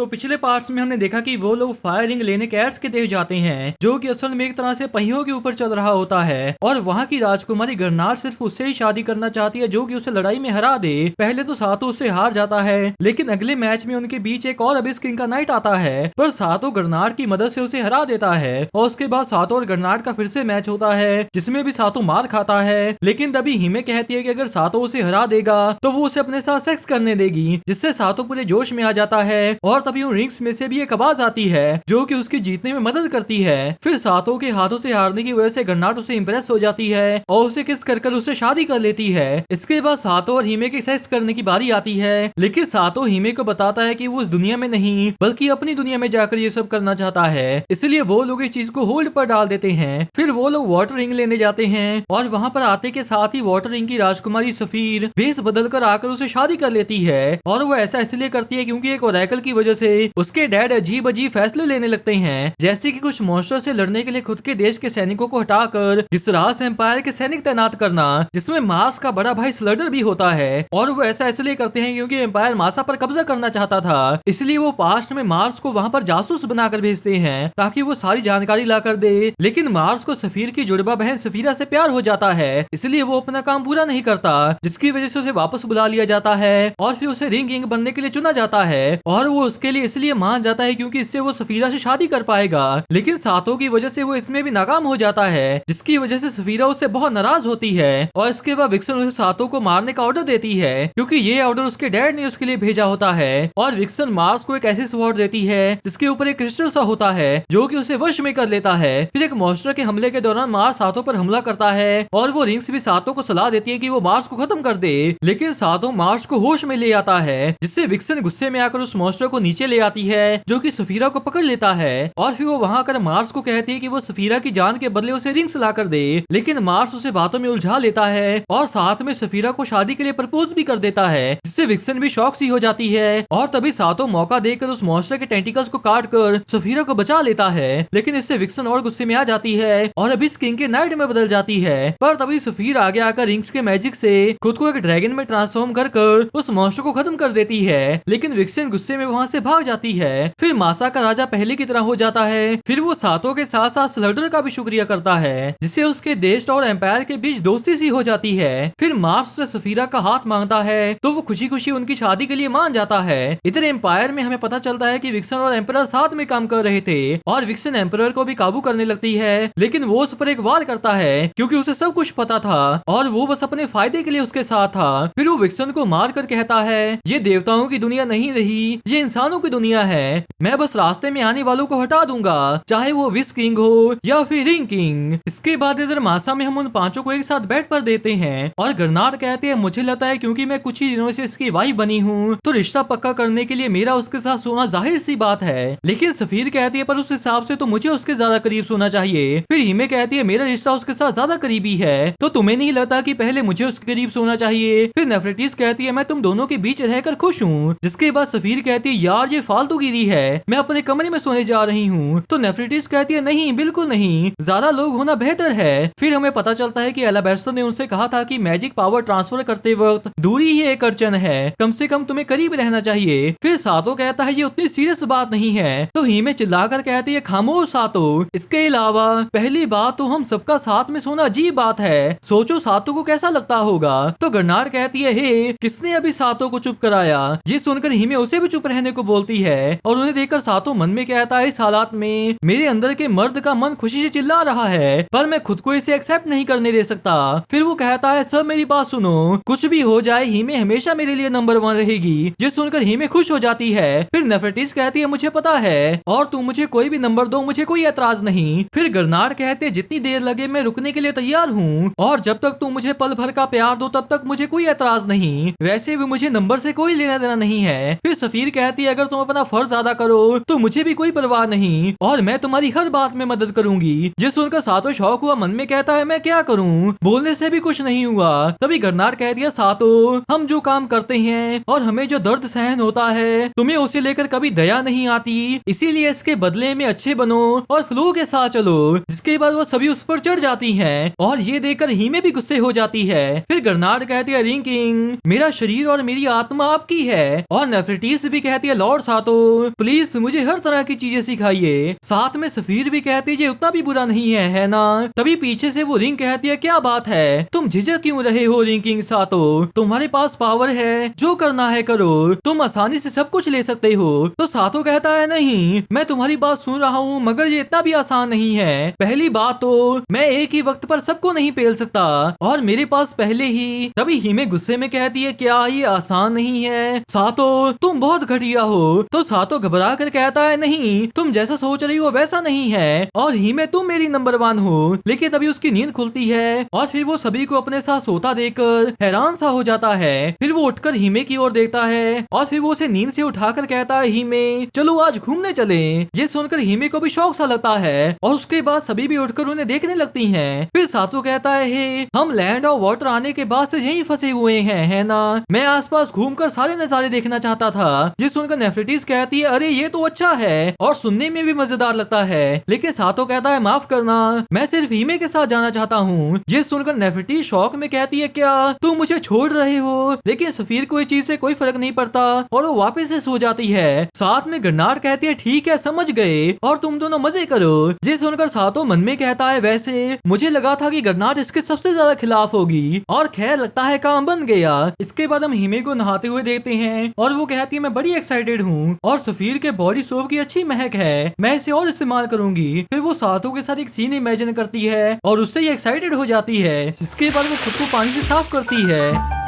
तो पिछले पार्ट्स में हमने देखा कि वो लोग फायरिंग लेने कैट्स के देश जाते हैं, जो कि असल में एक तरह से पहियों के ऊपर चल रहा होता है। और वहाँ की राजकुमारी गरनार सिर्फ उससे ही शादी करना चाहती है जो कि उसे लड़ाई में हरा दे। पहले तो सातो उससे हार जाता है, लेकिन अगले मैच में उनके बीच एक और अबिस किंग का नाइट आता है, पर सातो गरनार की मदद से उसे हरा देता है। और उसके बाद सातो और गरनार का फिर से मैच होता है, जिसमें भी सातो मार खाता है। लेकिन तभी हिमे कहती है कि अगर सातो उसे हरा देगा तो वो उसे अपने साथ सेक्स करने देगी, जिससे सातो पूरे जोश में आ जाता है। और तभी उन रिंग्स में से भी एक आवाज आती है जो कि उसकी जीतने में मदद करती है। फिर सातो के हाथों से हारने की वजह से गरनाट उसे इंप्रेस हो जाती है और उसे किस कर उससे शादी कर लेती है। इसके बाद सातो और हिमे के सेक्स करने की बारी आती है, लेकिन सातो हिमे को बताता है कि वो इस दुनिया में नहीं बल्कि अपनी दुनिया में जाकर ये सब करना चाहता है, इसलिए वो लोग इस चीज को होल्ड पर डाल देते हैं। फिर वो लोग वाटर रिंग लेने जाते हैं और वहाँ पर आते के साथ ही वाटर रिंग की राजकुमारी सफीर भेस बदल कर आकर उसे शादी कर लेती है। और वो ऐसा इसलिए करती है क्योंकि एक ओरेकल की वजह से उसके डैड अजीब अजीब फैसले लेने लगते हैं, जैसे कि कुछ मॉन्स्टर से लड़ने के लिए खुद के देश के सैनिकों को हटाकर गिसरास एम्पायर के सैनिक तैनात करना, जिसमें मार्स का बड़ा भाई स्लडर भी होता है। और वो ऐसा इसलिए करते हैं क्योंकि एम्पायर मासा पर कब्जा करना चाहता था, इसलिए वो पास्ट में मार्स को वहाँ पर जासूस बनाकर भेजते हैं ताकि वो सारी जानकारी ला कर दे। लेकिन मार्स को सफीर की जुड़वा बहन सफीरा से प्यार हो जाता है, इसलिए वो अपना काम पूरा नहीं करता, जिसकी वजह से उसे वापस बुला लिया जाता है और फिर उसे रिंग किंग बनने के लिए चुना जाता है। और वो उसके लिए इसलिए मान जाता है क्योंकि इससे वो सफीरा से शादी कर पाएगा। लेकिन सातो की वजह से वो इसमें भी नाकाम हो जाता है, जिसकी वजह से सफीरा उससे बहुत नाराज होती है। और इसके बाद विक्सन उसे सातो को मारने का ऑर्डर देती है क्योंकि ये ऑर्डर उसके डैड ने उसके लिए भेजा होता है। और विक्सन मार्स को एक ऐसी स्वॉर्ड देती है जिसके ऊपर एक क्रिस्टल सा होता है जो कि उसे वश में कर लेता है। फिर एक मॉन्स्टर के हमले के दौरान मार्स सातो पर हमला करता है और वो रिंग्स भी सातो को सलाह देती है कि वो मार्स को खत्म कर दे, लेकिन सातो मार्स को होश में ले आता है, जिससे विक्सन गुस्से में आकर उस मॉन्स्टर को नीचे ले आती है जो कि सफीरा को पकड़ लेता है। और फिर वो वहां आकर मार्स को कहती है कि वो सफीरा की जान के बदले उसे रिंग्स ला कर दे, लेकिन मार्स उसे बातों में उलझा लेता है और साथ में सफीरा को शादी के लिए प्रपोज भी कर देता है, जिससे विक्सन भी शॉक सी हो जाती है। और तभी सातो मौका देकर उस मॉन्स्टर के टेंटिकल्स को काट कर सफीरा को बचा लेता है, लेकिन इससे विक्सन और गुस्से में आ जाती है और अभी किंग के नाइट में बदल जाती है। पर तभी सफीर आगे आकर रिंग्स के मैजिक से खुद को एक ड्रैगन में ट्रांसफॉर्म कर उस मॉन्स्टर को खत्म कर देती है, लेकिन विक्सन गुस्से में वहाँ से भाग जाती है। फिर मासा का राजा पहले की तरह हो जाता है। फिर वो सातो के साथ साथ स्लडर का भी शुक्रिया करता है, जिससे उसके देश और एम्पायर के बीच दोस्ती सी हो जाती है। फिर मार्स से सफीरा का हाथ मांगता है तो वो खुशी खुशी उनकी शादी के लिए मान जाता है। इधर एम्पायर में हमें पता चलता है कि विक्सन और एम्परर साथ में काम कर रहे थे और विक्सन एम्परर को भी काबू करने लगती है, लेकिन वो उस पर एक वार करता है क्योंकि उसे सब कुछ पता था और वो बस अपने फायदे के लिए उसके साथ था। फिर वो विक्सन को मार कर कहता है ये देवताओं की दुनिया नहीं रही, ये इंसानों की दुनिया है, मैं बस रास्ते में आने वालों को हटा दूंगा, चाहे वो विस किंग हो या फिर रिंग किंग। इसके बाद इधर मासा में हम उन पांचों को एक साथ बेड पर देते हैं और गरनार कहते हैं मुझे लगता है क्योंकि मैं कुछ ही दिनों से इसकी वाइफ बनी हूँ तो रिश्ता पक्का करने के लिए मेरा उसके साथ सोना जाहिर सी बात है। लेकिन सफीर कहती है पर उस हिसाब से तो मुझे उसके ज्यादा करीब सोना चाहिए। फिर हिमे कहती है मेरा रिश्ता उसके साथ ज्यादा करीबी है तो तुम्हें नहीं लगता कि पहले मुझे उसके करीब सोना चाहिए। फिर नेफरेटिस कहती है मैं तुम दोनों के बीच रहकर खुश हूँ। जिसके बाद सफीर कहती है यार ये फालतूगिरी है, मैं अपने कमरे में सोने जा रही हूँ। तो नेफरेटिस कहती है नहीं बिल्कुल नहीं, ज्यादा लोग होना बेहतर है। फिर हमें पता चलता है कि एलाबेस्टर ने उनसे कहा था कि मैजिक पावर ट्रांसफर करते वक्त दूरी ही एक अड़चन है, कम से कम तुम्हें करीब रहना चाहिए। फिर सातो कहता है ये उतनी सीरियस बात नहीं है तो हिमे चिल्लाकर कहती है खामोश सातो, इसके अलावा पहली बात तो हम सबका साथ में सोना अजीब बात है, सोचो सातो को कैसा लगता होगा। तो गरनार कहती है हे किसने अभी सातो को चुप कराया। ये सुनकर हिमे उसे भी चुप रहने को बोलती है और उन्हें देखकर सातो मन में कहता है इस हालात में मेरे अंदर के मर्द का मन खुशी से चिल्ला रहा है पर मैं खुद को इसे एक्सेप्ट नहीं करने दे सकता। फिर वो कहता है सब मेरी बात सुनो, कुछ भी हो जाए हिमे हमेशा मेरे लिए नंबर 1 रहेगी। ये सुनकर हिमे खुश हो जाती है। फिर नेफरेटिस कहती है मुझे पता है और तुम मुझे कोई भी नंबर दो मुझे कोई एतराज नहीं। फिर गरनार कहते हैं जितनी देर लगे मैं रुकने के लिए तैयार हूँ और जब तक तुम मुझे पल भर का प्यार दो तब तक मुझे कोई एतराज नहीं, वैसे भी मुझे नंबर से कोई लेना देना नहीं है। फिर सफीर कहती है अगर तुम अपना फर्ज अदा करो तो मुझे भी कोई परवाह नहीं और मैं तुम्हारी हर बात में मदद करूंगी। ये सुनकर सातो शौक हुआ मन में कहता है मैं क्या करूं, बोलने से भी कुछ नहीं हुआ। तभी गरनार कह दिया सातो हम जो काम करते हैं और हमें जो दर्द सहन होता है तुम्हें उसे लेकर कभी दया नहीं आती, इसीलिए इसके बदले में अच्छे बनो और फ्लो के साथ चलो। जिसके बाद वो सभी उस पर चढ़ जाती हैं और ये देखकर हिमे भी गुस्से हो जाती है। फिर गरनार कहती है रिंग किंग मेरा शरीर और मेरी आत्मा आपकी है और नेफरेटिस भी कहती है लॉर्ड लॉर्ड सातो प्लीज मुझे हर तरह की चीजें सिखाइए। साथ में सफीर भी कहती है ये उतना भी बुरा नहीं है ना। तभी पीछे से वो रिंग कहती है क्या बात है, तुम झिझक क्यों रहे हो रिंग किंग सातो, तुम्हारे पास पावर है, जो करना है करो, तुम आसानी से सब कुछ ले सकते हो। तो सातो कहता है नहीं, मैं तुम्हारी बात सुन रहा हूँ मगर ये इतना भी आसान नहीं है। पहली बात तो मैं एक ही वक्त पर सबको नहीं पेल सकता और मेरे पास पहले ही। तभी हिमे गुस्से में कहती है क्या ये आसान नहीं है सातो, तुम बहुत घटिया हो। तो सातो घबरा कर कहता है नहीं, तुम जैसा सोच रही हो वैसा नहीं है और हिमे तुम मेरी नंबर 1 हो। लेकिन तभी उसकी नींद खुलती है और फिर वो सभी को अपने साथ सोता देखकर हैरान सा हो जाता है। फिर वो उठकर हिमे की ओर देखता है और फिर वो उसे नींद से उठाकर कहता है हिमे चलो आज घूमने चले। ये सुनकर हिमे को भी शौक सा लगता है और उसके बाद सभी भी उठकर उन्हें देखने लगती हैं। फिर सातो कहता है हे, हम लैंड ऑफ वाटर आने के बाद से यहीं फंसे हुए हैं है ना, मैं आसपास घूमकर सारे नजारे देखना चाहता था। ये सुनकर नेफरिटीज कहती है अरे ये तो अच्छा है और सुनने में भी मजेदार लगता है। लेकिन सातो कहता है माफ करना, मैं सिर्फ हिमे के साथ जाना चाहता हूँ। ये सुनकर नेफरिटीज शौक में कहती है क्या तुम मुझे छोड़ रहे हो। लेकिन सफीर को इस चीज से कोई फर्क नहीं पड़ता और वो वापस से सो जाती है। साथ में गन्नार कहती है ठीक है समझ गए और तुम दोनों मजे करो। ये सुनकर सातो मन में कहता है वैसे मुझे लगा था कि गन्नार इसके सबसे ज्यादा खिलाफ होगी और खैर लगता है काम बन गया। इसके बाद हम हिमे को नहाते हुए देखते हैं और वो कहती है मैं बड़ी एक्साइटेड हूँ और सफीर के बॉडी सोप की अच्छी महक है, मैं इसे और इस्तेमाल करूंगी। फिर वो सातो के साथ एक सीन इमेजिन करती है और उससे ही एक्साइटेड हो जाती है। इसके बाद वो खुद को पानी से साफ करती है।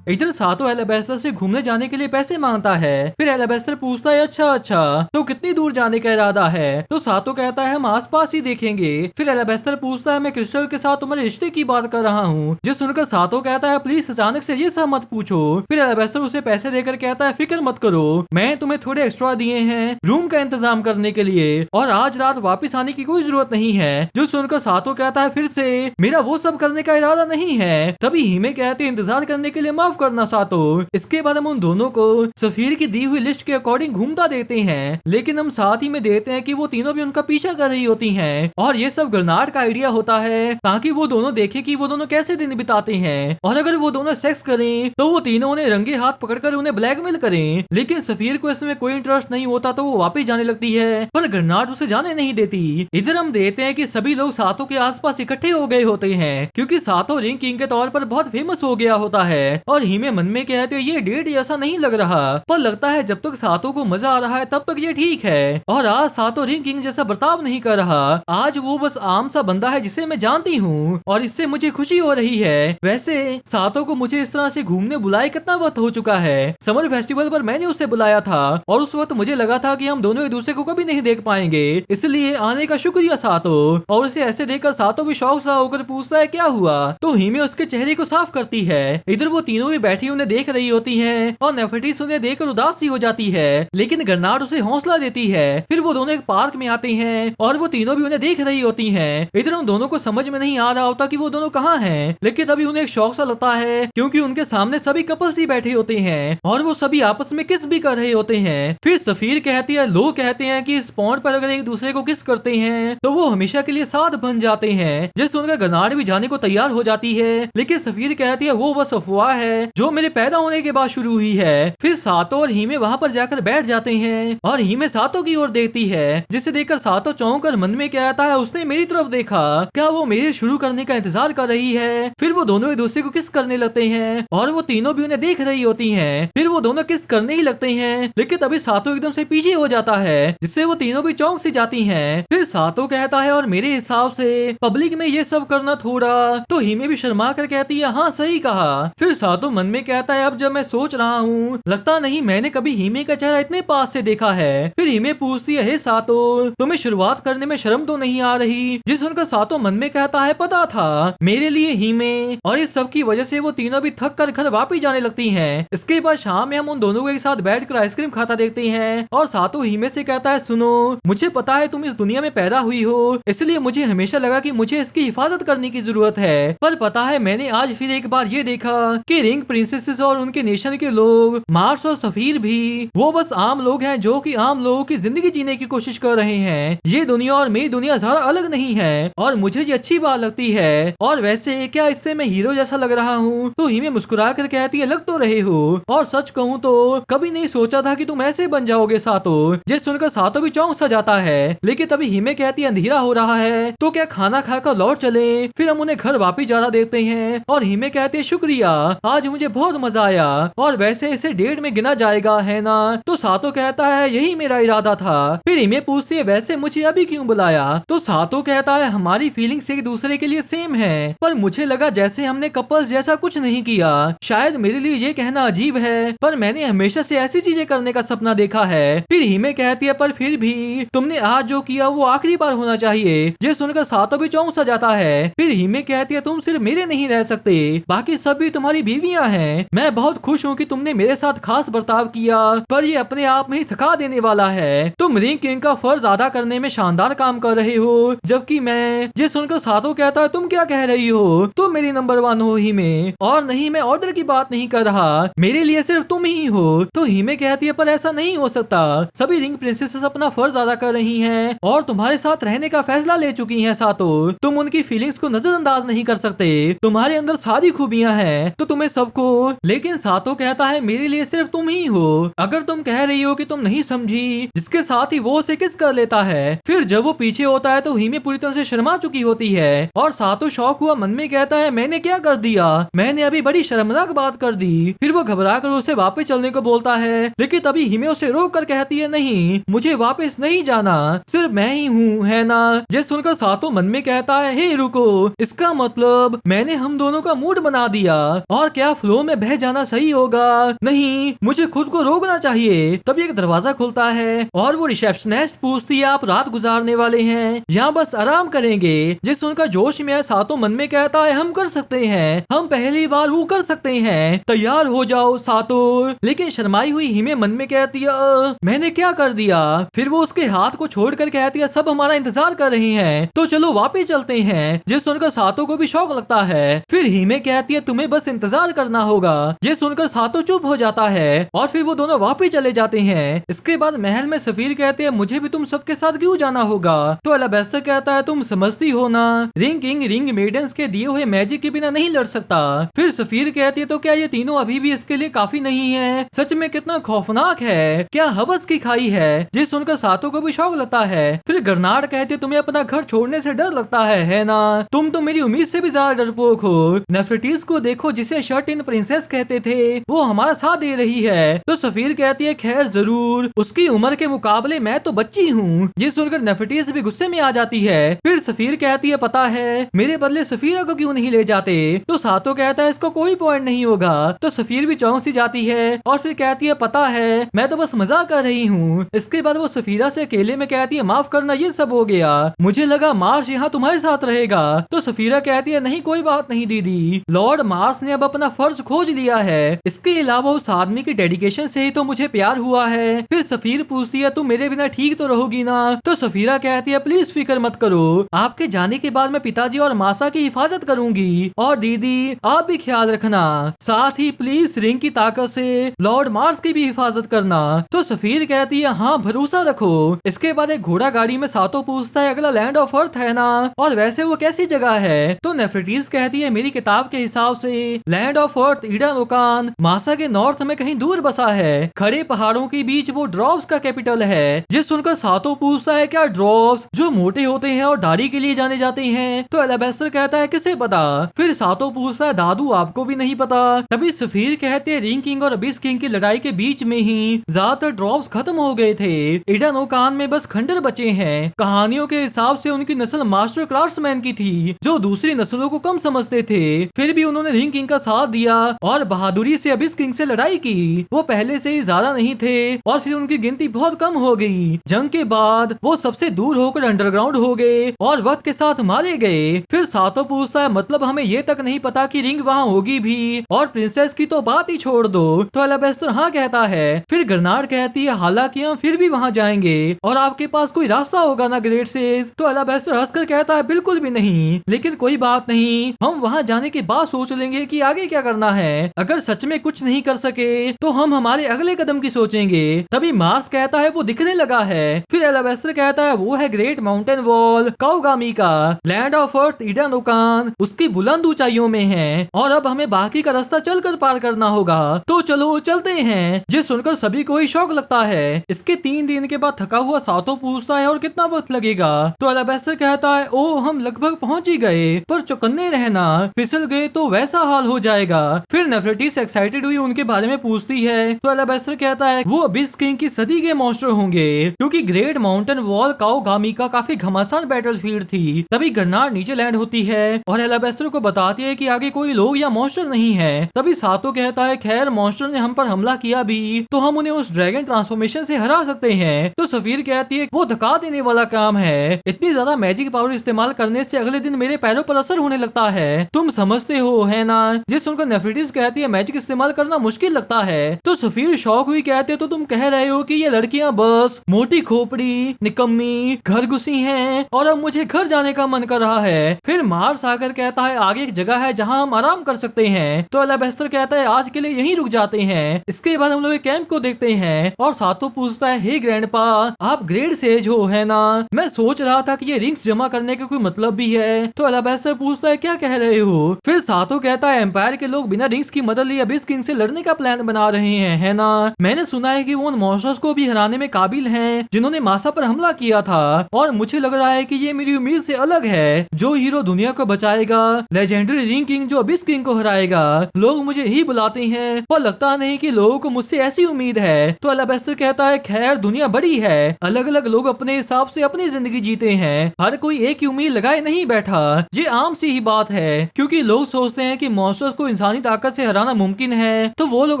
इधर सातो एलेबेस्टर से घूमने जाने के लिए पैसे मांगता है। फिर एलेबेस्टर पूछता है अच्छा तो कितनी दूर जाने का इरादा है। तो सातो कहता है हम आसपास ही देखेंगे। फिर एलेबेस्टर पूछता है मैं क्रिस्टल के साथ तुम्हारे रिश्ते की बात कर रहा हूँ। जो सुनकर सातो कहता है प्लीज अचानक से ये सब मत पूछो। फिर एलेबेस्टर उसे पैसे देकर कहता है फिक्र मत करो, मैं तुम्हें थोड़े एक्स्ट्रा दिए हैं रूम का इंतजाम करने के लिए और आज रात वापिस आने की कोई जरूरत नहीं है। जो सुनकर सातो कहता है फिर से मेरा वो सब करने का इरादा नहीं है। तभी हिमे कहते इंतजार करने के लिए माफ करना सातो। इसके बाद हम उन दोनों को सफीर की दी हुई लिस्ट के अकॉर्डिंग घूमता देखते हैं। लेकिन हम साथ ही में देखते हैं कि वो तीनों भी उनका पीछा कर रही होती हैं और ये सब गरनार्ड का आइडिया होता है ताकि वो दोनों देखें कि वो दोनों कैसे दिन बिताते हैं और अगर वो दोनों सेक्स करें तो वो तीनों उन्हें रंगे हाथ पकड़कर उन्हें ब्लैकमेल करें। लेकिन सफीर को इसमें कोई इंटरेस्ट नहीं होता तो वो वापस जाने लगती है पर गरनार्ड उसे जाने नहीं देती। इधर हम देखते हैं कि सभी लोग सातो के आसपास इकट्ठे हो गए होते हैं क्योंकि सातो रिंग किंग के तौर पर बहुत फेमस हो गया होता है और हिमे मन में कहते ये डेट ऐसा नहीं लग रहा पर लगता है जब तक सातो को मजा आ रहा है तब तक ये ठीक है। और आज सातो रिंग किंग जैसा बर्ताव नहीं कर रहा, आज वो बस आम सा बंदा है जिसे मैं जानती हूँ और इससे मुझे खुशी हो रही है। वैसे सातो को मुझे इस तरह से घूमने बुलाए कितना वक्त हो चुका है। समर फेस्टिवल पर मैंने उसे बुलाया था और उस वक्त मुझे लगा था कि हम दोनों एक दूसरे को कभी नहीं देख पाएंगे, इसलिए आने का शुक्रिया सातो। और उसे ऐसे देखकर सातो भी शौक सा होकर पूछता है क्या हुआ। तो हिमे उसके चेहरे को साफ करती है। इधर वो तीनों भी बैठी उन्हें देख रही होती हैं और नेफरिटीज उन्हें देखकर उदास सी हो जाती है लेकिन गरनार्ड उसे हौसला देती है। फिर वो दोनों एक पार्क में आते हैं और वो तीनों भी उन्हें देख रही होती हैं। इधर उन दोनों को समझ में नहीं आ रहा होता कि वो दोनों कहाँ हैं, लेकिन तभी उन्हें एक शौक सा लगता है क्योंकि उनके सामने सभी कपल्स ही बैठे होते हैं और वो सभी आपस में किस भी कर रहे होते हैं। फिर सफीर कहती है लोग कहते हैं कि इस पॉइंट पर अगर एक दूसरे को किस करते हैं तो वो हमेशा के लिए साथ बन जाते हैं। जिस सुनकर गरनार्ड भी जाने को तैयार हो जाती है लेकिन सफीर कहती है वो बस अफवाह है जो मेरे पैदा होने के बाद शुरू हुई है। फिर सातो और हिमे वहाँ पर जाकर बैठ जाते हैं और हिमे सातो की ओर देखती है जिसे देखकर सातो चौंक कर मन में कहता है उसने मेरी तरफ देखा, क्या वो मेरे शुरू करने का इंतजार कर रही है। फिर वो दोनों एक दूसरे को किस करने लगते हैं और वो तीनों भी उन्हें देख रही होती हैं। फिर वो दोनों किस करने ही लगते हैं लेकिन तभी सातो एकदम से पीछे हो जाता है जिससे वो तीनों भी चौंक सी जाती हैं। फिर सातो कहता है और मेरे हिसाब से पब्लिक में ये सब करना थोड़ा, तो हिमे भी शर्मा कर कहती है हाँ सही कहा। फिर सातो मन में कहता है अब जब मैं सोच रहा हूँ लगता नहीं मैंने कभी हिमे का चेहरा इतने पास से देखा है। फिर हिमे पूछती है हे सातो तुम्हें शुरुआत करने में शर्म तो नहीं आ रही। जिस सुनकर सातो मन में कहता है पता था मेरे लिए हिमे, और इस सब की वजह से वो तीनों भी थक कर घर वापस जाने लगती हैं। इसके बाद शाम में हम उन दोनों को एक साथ बैठकर आइसक्रीम खाता देखते हैं और सातो हिमे से कहता है सुनो मुझे पता है तुम इस दुनिया में पैदा हुई हो इसलिए मुझे हमेशा लगा कि मुझे इसकी हिफाजत करने की जरूरत है, पर पता है मैंने आज फिर एक बार ये देखा कि रिंग प्रिंसेसेस और उनके नेशन के लोग, मार्स और सफीर भी, वो बस आम लोग हैं जो कि आम लोगों की जिंदगी जीने की कोशिश कर रहे हैं। ये दुनिया और मेरी दुनिया ज्यादा अलग नहीं है और मुझे ये अच्छी बात लगती है। और वैसे क्या इससे मैं हीरो जैसा लग रहा हूँ? तो हिमे मुस्कुरा कर कहती है, लग तो रहे हो। और सच कहूँ तो कभी नहीं सोचा था कि तुम ऐसे बन जाओगे सातो। ये सुनकर सातो भी चौंक सा जाता है। लेकिन तभी हिमे कहती है, अंधेरा हो रहा है तो क्या खाना खाकर लौट चले? फिर हम उन्हें घर वापिस जाना देते हैं। और हिमे कहती है, शुक्रिया, आज मुझे बहुत मजा आया। और वैसे इसे डेट में गिना जाएगा, है ना? तो सातो कहता है, यही मेरा इरादा था। फिर हिमे पूछती है, वैसे मुझे अभी क्यों बुलाया? तो सातो कहता है, हमारी फीलिंग्स एक दूसरे के लिए सेम है, पर मुझे लगा जैसे हमने कपल्स जैसा कुछ नहीं किया। शायद मेरे लिए ये कहना अजीब है, पर मैंने हमेशा से ऐसी चीजें करने का सपना देखा है। फिर हिमे कहती है, पर फिर भी तुमने आज जो किया वो आखिरी बार होना चाहिए। ये सुनकर सातो भी चौंक सा जाता है। फिर हिमे कहती है, तुम सिर्फ मेरे नहीं रह सकते, बाकी सब भी तुम्हारी बीवियां हैं। मैं बहुत खुश हूँ कि तुमने मेरे साथ खास बर्ताव किया, पर ये अपने आप में ही थका देने वाला है। तुम रिंग किंग का फर्ज अदा करने में शानदार काम कर रहे हो, जबकि मैं। ये सुनकर सातो कहता है, तुम क्या कह रही हो? तुम मेरी नंबर 1 हो हिमे। और नहीं, मैं ऑर्डर की बात नहीं कर रहा, मेरे लिए सिर्फ तुम ही हो। तो हिमे कहती है, पर ऐसा नहीं हो सकता। सभी रिंग प्रिंसेसेस अपना फर्ज अदा कर रही हैं और तुम्हारे साथ रहने का फैसला ले चुकी हैं सातो। तुम उनकी फीलिंग्स को नजरअंदाज नहीं कर सकते। तुम्हारे अंदर सारी खूबियां हैं तो तुम्हें सबको। लेकिन सातो कहता है, मेरे लिए सिर्फ तुम ही हो। अगर तुम कह रही हो कि तुम नहीं समझी, जिसके साथ ही वो उसे किस कर लेता है। फिर जब वो पीछे होता है तो हिमे पूरी तरह से शर्मा चुकी होती है और सातो शौक हुआ मन में कहता है, मैंने क्या कर दिया? मैंने अभी बड़ी शर्मनाक बात कर दी। फिर वो घबरा कर उसे वापस चलने को बोलता है, लेकिन तभी हिमे उसे रोक कर कहती है, नहीं, मुझे वापस नहीं जाना, सिर्फ मैं ही हूँ, है ना? ये सुनकर सातो मन में कहता है, हे रुको, इसका मतलब मैंने हम दोनों का मूड बना दिया। और क्या फ्लो में बह जाना सही होगा? नहीं, मुझे खुद को रोकना चाहिए। तभी एक दरवाजा खुलता है और वो रिसेप्शनिस्ट पूछती है, आप रात गुजारने वाले हैं या बस आराम करेंगे? जिस सुनकर जोश में सातो मन में कहता है, हम कर सकते हैं, हम पहली बार वो कर सकते हैं, तैयार हो जाओ सातो। लेकिन शर्माई हुई हिमे मन में कहती है, मैंने क्या कर दिया? फिर वो उसके हाथ को छोड़कर कहती है, सब हमारा इंतजार कर रहे हैं, तो चलो वापस चलते हैं। जिस सुनकर सातो को भी शौक लगता है। फिर हिमे कहती है, तुम्हें बस इंतजार करना होगा। ये सुनकर सातो चुप हो जाता है और फिर वो दोनों वापस चले जाते हैं। इसके बाद महल में सफीर कहते हैं, मुझे भी तुम सबके साथ क्यों जाना होगा? तो अलाबेस्टर कहता है, तुम समझती हो ना, रिंग किंग रिंग मेडन्स के दिए हुए मैजिक के बिना नहीं लड़ सकता। फिर सफीर कहती है, तो क्या ये तीनों अभी भी इसके लिए काफी नहीं है? सच में कितना खौफनाक है, क्या हवस की खाई है? जिस सुनकर सातो को भी शौक लगता है। फिर गर्नाड कहते, तुम्हें अपना घर छोड़ने से डर लगता है ना? तुम तो मेरी उम्मीद से भी ज्यादा डरपोक हो। नेफर्टिस को देखो, जिसे शर्ट इन प्रिंसेस कहते थे, वो हमारा साथ दे रही है। तो सफीर कहती है, खैर जरूर, उसकी उम्र के मुकाबले मैं तो बच्ची हूँ। ये सुनकर नेफर्टिस भी गुस्से में आ जाती है। फिर सफीर कहती है, पता है, मेरे बदले सफीरा को क्यों नहीं ले जाते? तो सातो कहता है, इसको कोई पॉइंट नहीं होगा। तो सफीर भी चौंक सी जाती है और फिर कहती है, पता है, मैं तो बस मजाक कर रही हूँ। इसके बाद वो सफीरा से अकेले में कहती है, माफ करना, ये सब हो गया, मुझे लगा मार्स यहाँ तुम्हारे साथ रहेगा। तो सफीरा कहती है, नहीं, कोई बात नहीं दीदी, लॉर्ड मार्स ने अब अपना फर्ज खोज लिया है। इसके अलावा उस आदमी की डेडिकेशन से ही तो मुझे प्यार हुआ है। फिर सफीर पूछती है, तुम मेरे बिना ठीक तो रहोगी ना? तो सफीरा कहती है, प्लीज फिक्र मत करो, आपके जाने के बाद मैं पिताजी और मासा की हिफाजत करूंगी, और दीदी आप भी ख्याल रखना, साथ ही प्लीज रिंग की ताकत से लॉर्ड मार्स की भी हिफाजत करना। तो सफीर कहती है, हाँ, भरोसा रखो। इसके बाद एक घोड़ा गाड़ी में सातो पूछता है, अगला लैंड ऑफ अर्थ है ना? और वैसे वो कैसी जगह है? तो नेफर्टिस कहती है, मेरी किताब के हिसाब से land of earth Eden Okan मासा के नॉर्थ में कहीं दूर बसा है। खड़े पहाड़ों के बीच वो ड्रॉप्स का कैपिटल है। जिस सुनकर सातो पूछता है, क्या ड्रॉप्स जो मोटे होते हैं और दाढ़ी के लिए जाने जाते हैं? तो अलाबेस्टर कहता है, किसे पता? फिर सातो पूछता है, दादू आपको भी नहीं पता? तभी सफीर कहते हैं, रिंग किंग और अबिस किंग की लड़ाई के बीच में ही ज्यादातर ड्रॉप्स खत्म हो गए थे। ईडन ओकान में बस खंडर बचे हैं। कहानियों के हिसाब से उनकी नस्ल मास्टर क्राफ्ट्समैन की थी, जो दूसरी नस्लों को कम समझते थे। फिर भी उन्होंने रिंग किंग का साथ दिया और बहादुरी से अबिस किंग से लड़ाई की। वो पहले से ही ज्यादा नहीं थे और फिर उनकी गिनती बहुत कम हो गई। जंग के बाद वो सबसे दूर होकर अंडरग्राउंड हो गए और वक्त के साथ मारे गए। फिर सातो पूछता है, मतलब हमें ये तक नहीं पता कि रिंग वहाँ होगी भी, और प्रिंसेस की तो बात ही छोड़ दो। तो अलाबेस्टर हाँ कहता है। फिर गर्नाड कहती है, हालांकि हम फिर भी वहाँ जाएंगे और आपके पास कोई रास्ता होगा ना ग्रेट सेज? तो अलाबेस्टर हंसकर कहता है, बिल्कुल भी नहीं, लेकिन कोई बात नहीं, हम वहाँ जाने के बाद सोच लेंगे कि आगे क्या करना है। अगर सच में कुछ नहीं कर सके तो हम हमारे अगले कदम की सोचेंगे। तभी मार्स कहता है वो दिखने लगा है। फिर एलाबेस्टर कहता है वो है ग्रेट माउंटेन वॉल काउगामी का, land of earth Eden Okan उसकी बुलंद ऊंचाइयों में है और अब हमें बाकी का रास्ता चलकर पार करना होगा। तो चलो चलते हैं। ये सुनकर सभी को ही शौक लगता है। इसके 3 दिन के बाद थका हुआ सातो पूछता है और कितना वक्त लगेगा। तो एलाबेस्टर कहता है ओ हम लगभग पहुंच ही गए, पर चौकन्ने रहना, फिसल गए तो वैसा हाल हो जाएगा। फिर नेफरेटिस एक्साइटेड हुई उनके बारे में पूछती है। तो एलाबेस्टर कहता है वो अबिस किंग की सदी के मॉन्स्टर होंगे, क्योंकि ग्रेट माउंटेन वॉल काउगामी का काफी घमासान बैटलफील्ड थी। तभी गरनार नीचे लैंड होती है और एलाबेस्टर को बताती है कि आगे कोई लोग या मॉन्स्टर नहीं है। तभी सातो कहता है खैर मॉन्स्टर ने हम पर हमला किया भी तो हम उन्हें उस ड्रैगन ट्रांसफॉर्मेशन से हरा सकते हैं। तो सफीर कहती है वो धक्का देने वाला काम है, इतनी ज्यादा मैजिक पावर इस्तेमाल करने से अगले दिन मेरे पैरों पर असर होने लगता है, तुम समझते हो है ना। ये सुनकर नेफरेटिस कहती है मैजिक इस्तेमाल करना मुश्किल लगता है। तो सफीर शौक हुई कहते हो तो तुम कह रहे हो कि ये लड़कियां बस मोटी खोपड़ी निकम्मी घर घुसी हैं और अब मुझे घर जाने का मन कर रहा है। फिर मार्स आकर कहता है आगे एक जगह है जहाँ हम आराम कर सकते हैं। तो एलाबेस्टर कहता है आज के लिए यहीं रुक जाते हैं। इसके बाद हम लोग कैंप को देखते हैं और सातो पूछता है हे ग्रैंडपा आप ग्रेट सेज हो है ना, मैं सोच रहा था कि ये रिंग्स जमा करने का कोई मतलब भी है। तो एलाबेस्टर पूछता है क्या कह रहे हो। फिर सातो कहता है एम्पायर के लोग बिना रिंग्स की मदद लिए अबिस किंग से लड़ने का प्लान बना रहे हैं है ना। मैंने सुना है कि वो उन मॉन्स्टर्स को भी हराने में काबिल हैं जिन्होंने मासा पर हमला किया था और मुझे लग रहा है कि ये मेरी उम्मीद से अलग है। जो हीरो दुनिया को बचाएगा, लेजेंडरी रिंग किंग जो अबिस किंग को हराएगा, लोग मुझे ही बुलाते हैं और लगता नहीं कि लोगों को मुझसे ऐसी उम्मीद है। तो एलाबेस्टर कहता है खैर दुनिया बड़ी है, अलग अलग लोग अपने हिसाब से अपनी जिंदगी जीते हैं, हर कोई एक ही उम्मीद लगाए नहीं बैठा। ये आम सी ही बात है क्योंकि लोग सोचते हैं कि मॉन्स्टर्स को इंसानी ताकत से हराना मुमकिन है तो वो लोग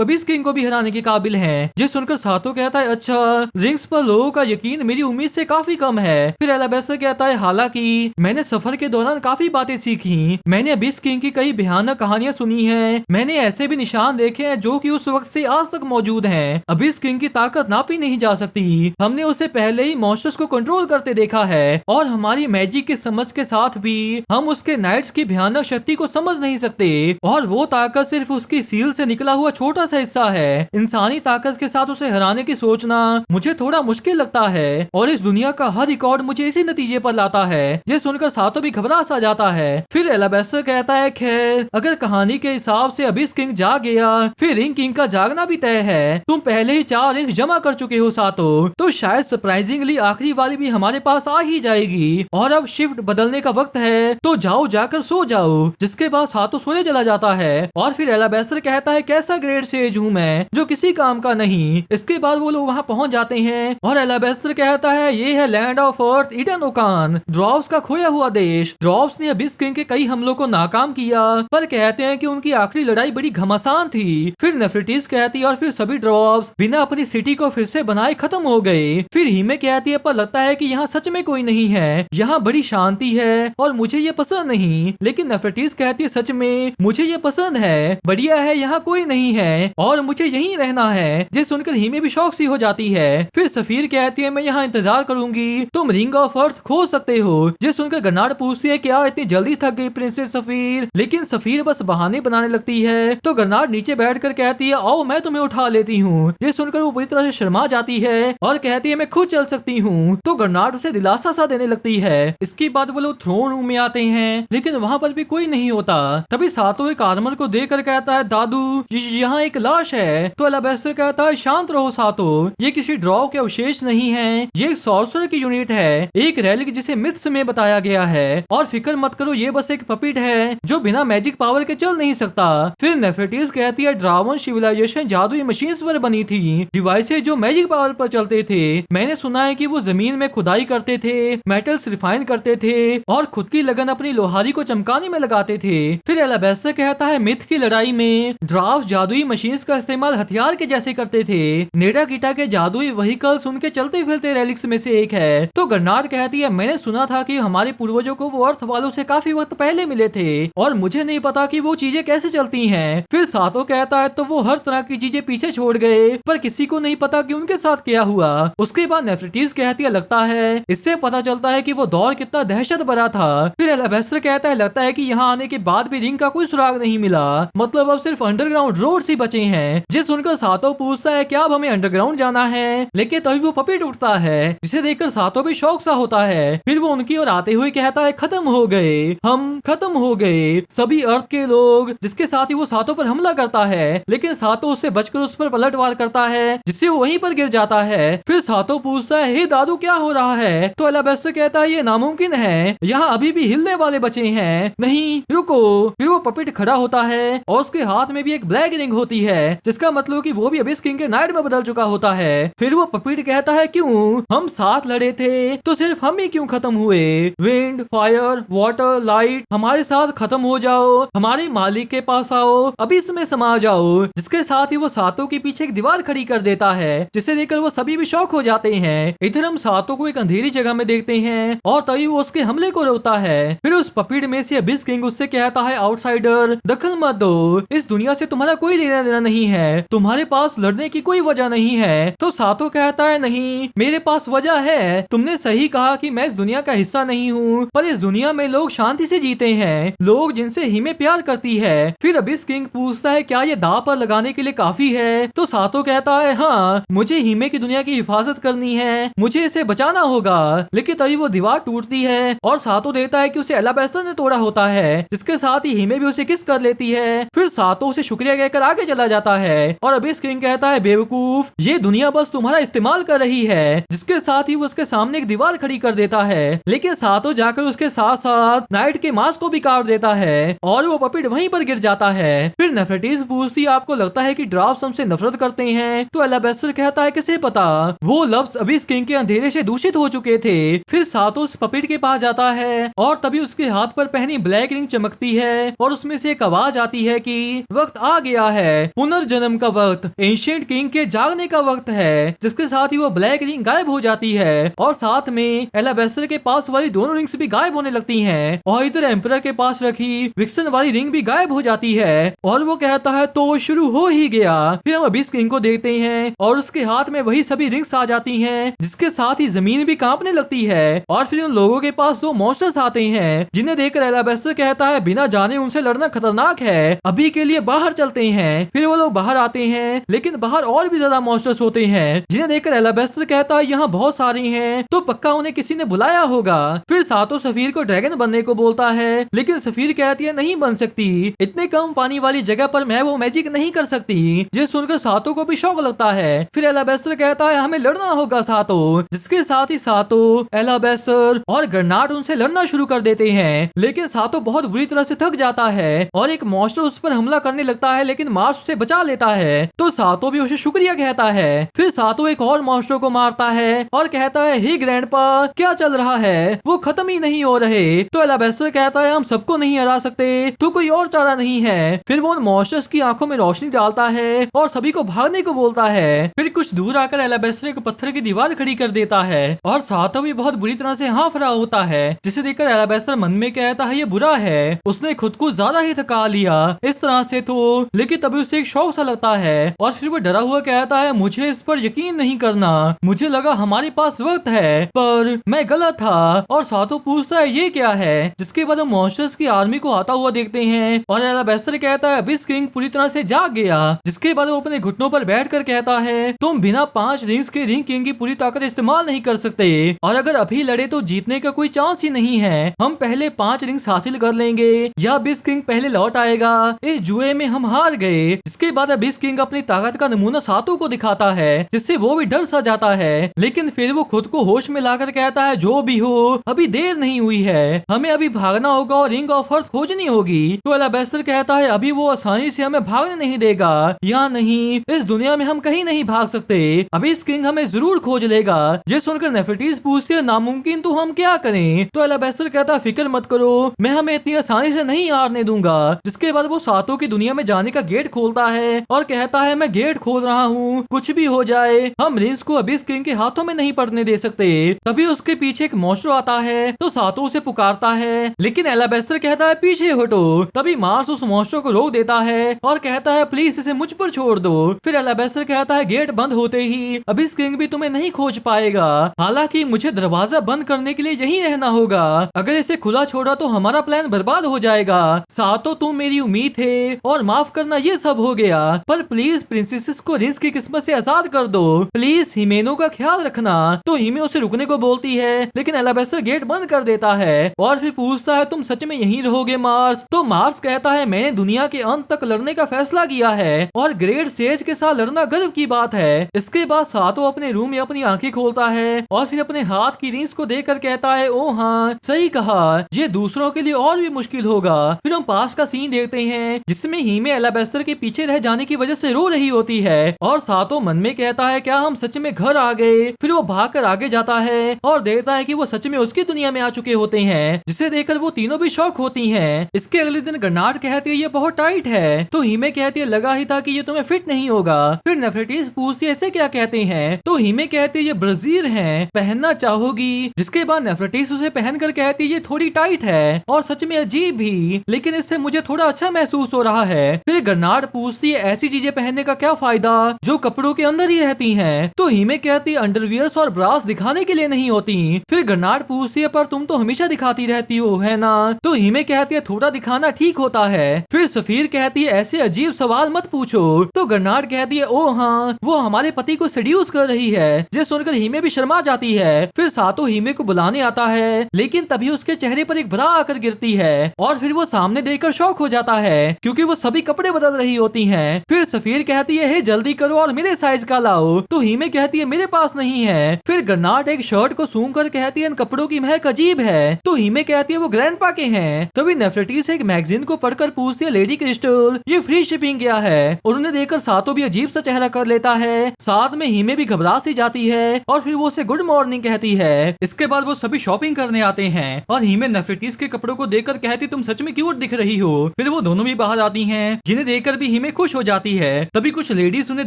अबिस किंग को भी हराने के काबिल हैं। ये सुनकर सातो कहता है अच्छा रिंग्स पर लोगों का यकीन मेरी उम्मीद से काफी कम है। फिर एलाबेस्टर कहता है हालांकि मैंने सफर के दौरान काफी बातें सीखी, मैंने अबिस किंग की कई भयानक कहानियां सुनी हैं, मैंने ऐसे भी निशान देखे हैं जो कि उस वक्त से आज तक मौजूद हैं। अबिस किंग की ताकत नापी नहीं जा सकती, हमने उसे पहले ही मॉन्स्टर्स को कंट्रोल करते देखा है और हमारी मैजिक के समझ के साथ भी हम उसके नाइट्स की भयानक शक्ति को समझ नहीं सकते और वो ताकत सिर्फ उसकी सील से निकला हुआ छोटा सा हिस्सा है। इंसानी ताकत के साथ उसे हराने की सोचना मुझे थोड़ा मुश्किल लगता है और इस दुनिया का हर रिकॉर्ड मुझे इसी नतीजे पर लाता है। ये सुनकर सातो भी घबरा सा जाता है। फिर एलाबेस्टर कहता है खैर अगर कहानी के हिसाब से अबिस किंग जाग गया फिर रिंग किंग का जागना भी तय है। तुम पहले ही 4 रिंग्स जमा कर चुके हो सातो, तो शायद सरप्राइजिंगली आखिरी वाली भी हमारे पास आ ही जाएगी और अब शिफ्ट बदलने का वक्त है तो जाओ जाकर सो जाओ। जिसके बाद सातो सोने चला जाता है और फिर एलाबेस्टर कहता है कैसा ग्रेट सेज हूँ मैं जो किसी काम का नहीं। इसके बाद वो लोग वहाँ पहुँच जाते हैं और एलाबेस्टर कहता है ये है land of earth Eden Okan, drops का खोया हुआ देश। ड्रॉप्स ने अबिस किंग के कई हमलों को नाकाम किया पर कहते हैं कि उनकी आखिरी लड़ाई बड़ी घमासान थी। फिर नेफरेटिस कहती है और फिर सभी ड्रॉप्स बिना अपनी सिटी को फिर से बनाए खत्म हो गए। फिर हीमे कहती है पर लगता है कि यहाँ सच में कोई नहीं है, यहाँ बड़ी शांति है और मुझे ये पसंद नहीं। लेकिन नेफरेटिस कहती है सच में मुझे ये पसंद है, बढ़िया है, यहाँ कोई नहीं है और मुझे यहीं रहना है। ये सुनकर हीमे भी शौक सी हो जाती है। फिर सफीर कहती है मैं यहाँ इंतजार करूंगी, तुम रिंग ऑफ अर्थ खो सकते हो। ये सुनकर गरनार्ड पूछती है क्या इतनी जल्दी थक गई प्रिंसेस सफीर, लेकिन सफीर बस बहाने बनाने लगती है। तो गरनार्ड नीचे बैठकर कहती है आओ मैं तुम्हें उठा लेती हूँ। ये सुनकर वो पूरी तरह से शर्मा जाती है और कहती है मैं खुद चल सकती हूँ। तो गरनार्ड उसे दिलासा सा देने लगती है। इसके बाद वो लोग थ्रोन रूम में आते हैं लेकिन वहाँ पर भी कोई नहीं होता। तभी सातो एक आर्मर को देखकर कहता है दादू यहाँ एक लाश है। तो एलाबेस्टर कहता है शांत रहो सातो, ये किसी ड्रॉ के अवशेष नहीं है, ये एक सॉर्सर की यूनिट है, एक रैलिक जिसे मिथ्स में बताया गया है और फिक्र मत करो ये बस एक पपिट है जो बिना मैजिक पावर के चल नहीं सकता। फिर नेफरेटिस कहती है ड्रावन सिविलाइजेशन जादुई मशीन्स पर बनी थी, डिवाइसेज जो मैजिक पावर पर चलते थे। मैंने सुना है कि वो जमीन में खुदाई करते थे, मेटल्स रिफाइन करते थे और खुद की लगन अपनी लोहारी को चमकाने में लगाते थे। फिर एलाबेस्टर कहता है मिथ की लड़ाई में ड्राफ्ट जादुई मशीन्स का इस्तेमाल हथियार के जैसे करते थे। नेटा कीटा के जादुई व्हीकल्स उनके चलते फिरते रेलिक्स में से एक है। तो गरनार्ड कहती है मैंने सुना था कि हमारे पूर्वजों को वो अर्थ वालों से काफी वक्त पहले मिले थे और मुझे नहीं पता कि वो चीजें कैसे चलती हैं। फिर सातो कहता है तो वो हर तरह की चीजें पीछे छोड़ गए पर किसी को नहीं पता कि उनके साथ क्या हुआ। उसके बाद नेफरेटिस कहती है लगता है इससे पता चलता है कि वो दौर कितना दहशत भरा था। फिर एलाबेस्टर कहता है लगता है कि यहाँ आने के बाद भी रिंग का कोई सुराग नहीं मिला। मिला, मतलब अब सिर्फ अंडरग्राउंड रोड ही बचे हैं। जिस सुनकर सातो पूछता है क्या अब हमें अंडरग्राउंड जाना है, लेकिन तभी वो पपेट उठता है जिसे देखकर सातो भी शौक सा होता है। फिर वो उनकी ओर आते हुए कहता है खत्म हो गए, हम खत्म हो गए सभी अर्थ के लोग। जिसके साथ ही वो सातो पर हमला करता है, लेकिन सातो उससे बचकर उस पर पलटवार करता है जिससे वो वहीं पर गिर जाता है। फिर सातो पूछता है हे दादू क्या हो रहा है, तो एलाबेस्टर कहता है ये नामुमकिन है, यहाँ अभी भी हिलने वाले बचे हैं, नहीं रुको। फिर वो पपेट खड़ा होता है और उसके हाथ में भी एक ब्लैक रिंग होती है, जिसका मतलब कि वो भी अबिस किंग के नाइट में बदल चुका होता है। फिर वो पपेट कहता है क्यों, हम साथ लड़े थे तो सिर्फ हम ही क्यों खत्म हुए, विंड फायर वाटर लाइट हमारे साथ खत्म हो जाओ, हमारे मालिक के पास आओ, अभी इसमें समा जाओ। जिसके साथ ही वो सातों के पीछे एक दीवार खड़ी कर देता है, जिसे देखकर वो सभी भी शॉक हो जाते हैं। इधर हम सातों को एक अंधेरी जगह में देखते हैं और तभी वो उसके हमले को रोकता है। फिर उस पपीड में से अबिस किंग उससे कहता है आउटसाइडर दखल मत दो, इस दुनिया से तुम्हारा कोई लेना देना नहीं है, तुम्हारे पास लड़ने की कोई वजह नहीं है। तो सातो कहता है नहीं मेरे पास वजह है, तुमने सही कहा कि मैं इस दुनिया का हिस्सा नहीं हूँ, पर इस दुनिया में लोग शांति से जीते हैं, लोग जिनसे हिमे प्यार करती है। फिर अबिस किंग पूछता है क्या ये दांव पर लगाने के लिए काफी है, तो सातो कहता है हाँ मुझे हिमे की दुनिया की हिफाजत करनी है, मुझे इसे बचाना होगा। लेकिन तभी वो दीवार टूटती है और सातो देता है कि उसे एलाबेस्टर ने तोड़ा होता है, जिसके साथ ही हिमे भी उसे किस कर लेती है। फिर सातो उसे शुक्रिया कहकर आगे चला जाता है और अबिस किंग कहता है बेवकूफ ये दुनिया बस तुम्हारा इस्तेमाल कर रही है। जिसके साथ ही वो उसके सामने एक दीवार खड़ी कर देता है, लेकिन सातो जाकर उसके साथ साथ नाइट के मास्क को भी काट देता है और वो पपिट वहीं पर गिर जाता है। फिर नेफरेटिस पूछती आपको लगता है कि ड्राफ्ट्स हमसे नफरत करते हैं, तो एलाबेस्टर कहता है किसे पता, वो लफ्ज अबिस किंग के अंधेरे से दूषित हो चुके थे। फिर सातो उस पपिट के पास जाता है और तभी उसके हाथ पर पहनी ब्लैक रिंग चमकती है और उसमें से एक आवाज आती है कि वक्त आ गया है, पुनर्जन्म का वक्त, एंशिएंट किंग के जागने का वक्त है। जिसके साथ ही वो ब्लैक रिंग गायब हो जाती है और साथ में एलाबेस्टर के पास वाली दोनों रिंग्स भी गायब होने लगती हैं और इधर एम्परर के पास रखी विक्सन वाली रिंग भी गायब हो जाती है और वो कहता है तो शुरू हो ही गया। फिर हम अबिस किंग को देखते हैं और उसके हाथ में वही सभी रिंग्स आ जाती हैं, जिसके साथ ही जमीन भी कांपने लगती है और फिर उन लोगों के पास दो मॉन्स्टर्स आते हैं, जिन्हें देखकर एलाबेस्टर कहता है बिना जाने उनसे लड़ना खतरनाक है, अभी के लिए बाहर चलते हैं। फिर वो लोग बाहर आते हैं, लेकिन बाहर और भी ज्यादा मॉन्स्टर्स होते हैं, जिन्हें देखकर एलाबेस्टर कहता है यहाँ बहुत सारी हैं, तो पक्का उन्हें किसी ने बुलाया होगा। फिर सातो सफीर को ड्रैगन बनने को बोलता है, लेकिन सफीर कहती है नहीं बन सकती, इतने कम पानी वाली जगह पर मैं वो मैजिक नहीं कर सकती। ये सुनकर सातो को भी शौक लगता है। फिर एलाबेस्टर कहता है हमें लड़ना होगा सातो, जिसके साथ ही सातो एलाबेस्टर और गर्नाट उनसे लड़ना शुरू कर देते हैं, लेकिन सातो बहुत बुरी तरह से थक जाता है और एक मॉन्स्टर उस पर हमला करने लगता है, लेकिन मार्स उसे बचा लेता है, तो सातो भी उसे शुक्रिया कहता है। फिर सातो एक और मॉन्स्टर को मारता है और कहता है हे ग्रैंडपा क्या चल रहा है, वो खत्म ही नहीं हो रहे। तो एलाबेस्टर कहता है हम सबको नहीं हरा सकते, तो कोई और चारा नहीं है। फिर वो उन मॉन्स्टर्स की आंखों में रोशनी डालता है और सभी को भागने को बोलता है। फिर कुछ दूर आकर एलाबेस्टर एक पत्थर की दीवार खड़ी कर देता है और सातो भी बहुत बुरी तरह से हाँफ रहा होता है, जिसे देखकर एलाबेस्टर मन में कहता है ये बुरा है, उसने खुद को ज्यादा ही थका लिया इस तरह से तो। लेकिन तभी उसे एक शौक सा लगता है और फिर वो डरा हुआ कहता है मुझे इस पर यकीन नहीं करना, मुझे लगा हमारे पास वक्त है, पर मैं गलत था। और सातो पूछता है ये क्या है, जिसके बाद हम मॉन्स्टर्स की आर्मी को आता हुआ देखते हैं और एलाबेस्टर कहता है अबिस किंग पूरी तरह से जाग गया। जिसके बाद वो अपने घुटनों पर बैठकर कहता है तुम बिना 5 रिंग्स के रिंग किंग की पूरी ताकत इस्तेमाल नहीं कर सकते और अगर अभी लड़े तो जीतने का कोई चांस ही नहीं है, हम पहले 5 रिंग्स हासिल कर लेंगे या अबिस किंग पहले लौट आएगा, इस जुए में हम हार गए। इसके बाद अबिस किंग अपनी ताकत का नमूना सातो को दिखाता है, जिससे वो भी डर सा जाता है, लेकिन फिर वो खुद को होश में लाकर कहता है जो भी हो अभी देर नहीं हुई है, हमें अभी भागना होगा और रिंग ऑफ अर्थ खोजनी होगी। तो एलाबेस्टर कहता है अभी वो आसानी से हमें भागने नहीं देगा, या नहीं इस दुनिया में हम कहीं नहीं भाग सकते, अबिस किंग हमें जरूर खोज लेगा। ये सुनकर नेफरेटिस पूछती है नामुमकिन तो हम क्या करें, तो एलाबेस्टर कहता है फिक्र मत करो, मैं हमें इतनी आसानी से नहीं हारने दूंगा। जिसके बाद वो सातो की दुनिया में जाने का गेट खोलता है और कहता है मैं गेट खोल रहा हूँ, कुछ भी हो जाए हम रिंग्स को अबिस किंग के हाथों में नहीं पड़ने दे सकते। तभी उसके पीछे एक मॉन्स्टर आता है, तो सातो उसे पुकारता है, लेकिन एलाबेस्टर कहता है पीछे हटो। तभी मार्स उस मॉन्स्टर को रोक देता है और कहता है प्लीज इसे मुझ पर छोड़ दो। फिर एलाबेस्टर कहता है गेट बंद होते ही अबिस किंग भी तुम्हें नहीं खोज पाएगा, हालांकि मुझे दरवाजा बंद करने के लिए यहीं रहना होगा, अगर इसे खुला छोड़ा तो हमारा प्लान बर्बाद हो जाएगा। सातो तुम मेरी उम्मीद थे और माफ करना ये सब हो गया, पर प्लीज प्रिंसेस को रिंस की किस्मत से आजाद कर दो, प्लीज हिमेनो का ख्याल रखना। तो हिमे उसे रुकने को बोलती है, लेकिन एलाबेस्टर गेट बंद कर देता है और फिर पूछता है तुम सच में यहीं रहोगे मार्स? तो मार्स कहता है मैंने दुनिया के अंत तक लड़ने का फैसला किया है और ग्रेट सेज के साथ लड़ना गर्व की बात है। इसके बाद सातो अपने रूम में अपनी आंखें खोलता है और फिर अपने हाथ की रिंस को देखकर कहता है ओ हाँ सही कहा, ये दूसरों के लिए और भी मुश्किल होगा। फिर हम पास का सीन देखते हैं जिसमें हीमे एलाबेस्टर के पीछे रह जाने की वजह से रो रही होती है और सातो मन में कहता है क्या हम सच में घर आ गए? फिर वो भागकर आगे जाता है और देखता है कि वो सच में उसकी दुनिया में आ चुके होते हैं, जिसे देखकर वो तीनों भी शॉक होती हैं। इसके अगले दिन गन्नार्ड कहती है ये बहुत टाइट है, तो हीमे कहती है लगा ही था कि ये तुम्हें फिट नहीं होगा। फिर नेफरेटिस पूछती है ऐसे क्या कहते हैं? तो हीमे कहती है ये ब्राजील है, पहनना चाहोगी? जिसके बाद नेफरेटिस उसे पहनकर कहती है ये थोड़ी टाइट है और सच में अजीब भी, लेकिन इससे मुझे थोड़ा अच्छा महसूस हो रहा है। फिर गन्नार्ड पूछती है ऐसी चीजें पहनने का क्या फायदा जो कपड़ों के अंदर ही रहती हैं? तो हीमे कहती है अंडरवियर्स और ब्रास दिखाने के लिए नहीं होती। फिर गन्नार्ड पूछती है पर तुम तो हमेशा दिखाती रहती हो है ना? तो हीमे कहती है थोड़ा दिखाना ठीक होता है। फिर सफीर कहती है ऐसे अजीब सवाल मत पूछो। तो गन्नार्ड कहती है ओ हाँ वो हमारे पति को सेड्यूस कर रही है। ये सुनकर हीमे भी शर्मा जाती है। फिर सातो हीमे को बुलाने आता है, लेकिन तभी उसके चेहरे पर एक भरा आकर गिरती है और फिर वो सामने देखकर शॉक हो जाता है क्योंकि वो सभी कपड़े बदल रही होती हैं। फिर सफीर कहती है हे जल्दी करो और मेरे साइज का लाओ। तो हीमे कहती है मेरे पास नहीं है। फिर गन्नार्ड एक शर्ट को सूंघ कर कहती है इन कपड़ों की महक अजीब है। तो हीमे कहती है वो ग्रैंडपा के हैं। तभी नेफरेटिस एक मैगजीन को पढ़कर पूछती है लेडी क्रिस्टल ये फ्री शिपिंग क्या है? और उन्हें देखकर सातो भी अजीब सा चेहरा कर लेता है। साथ में हीमे भी घबरा सी जाती है और फिर वो उसे गुड मॉर्निंग कहती है। इसके बाद वो सभी शॉपिंग करने आते हैं और हीमे नेफरेटिस के कपड़ों को देखकर कहती तुम सच में क्यूट दिख रही हो। फिर वो दोनों भी बाहर आती हैं, जिन्हें देखकर भी हीमे खुश हो जाती है। तभी कुछ लेडीज उन्हें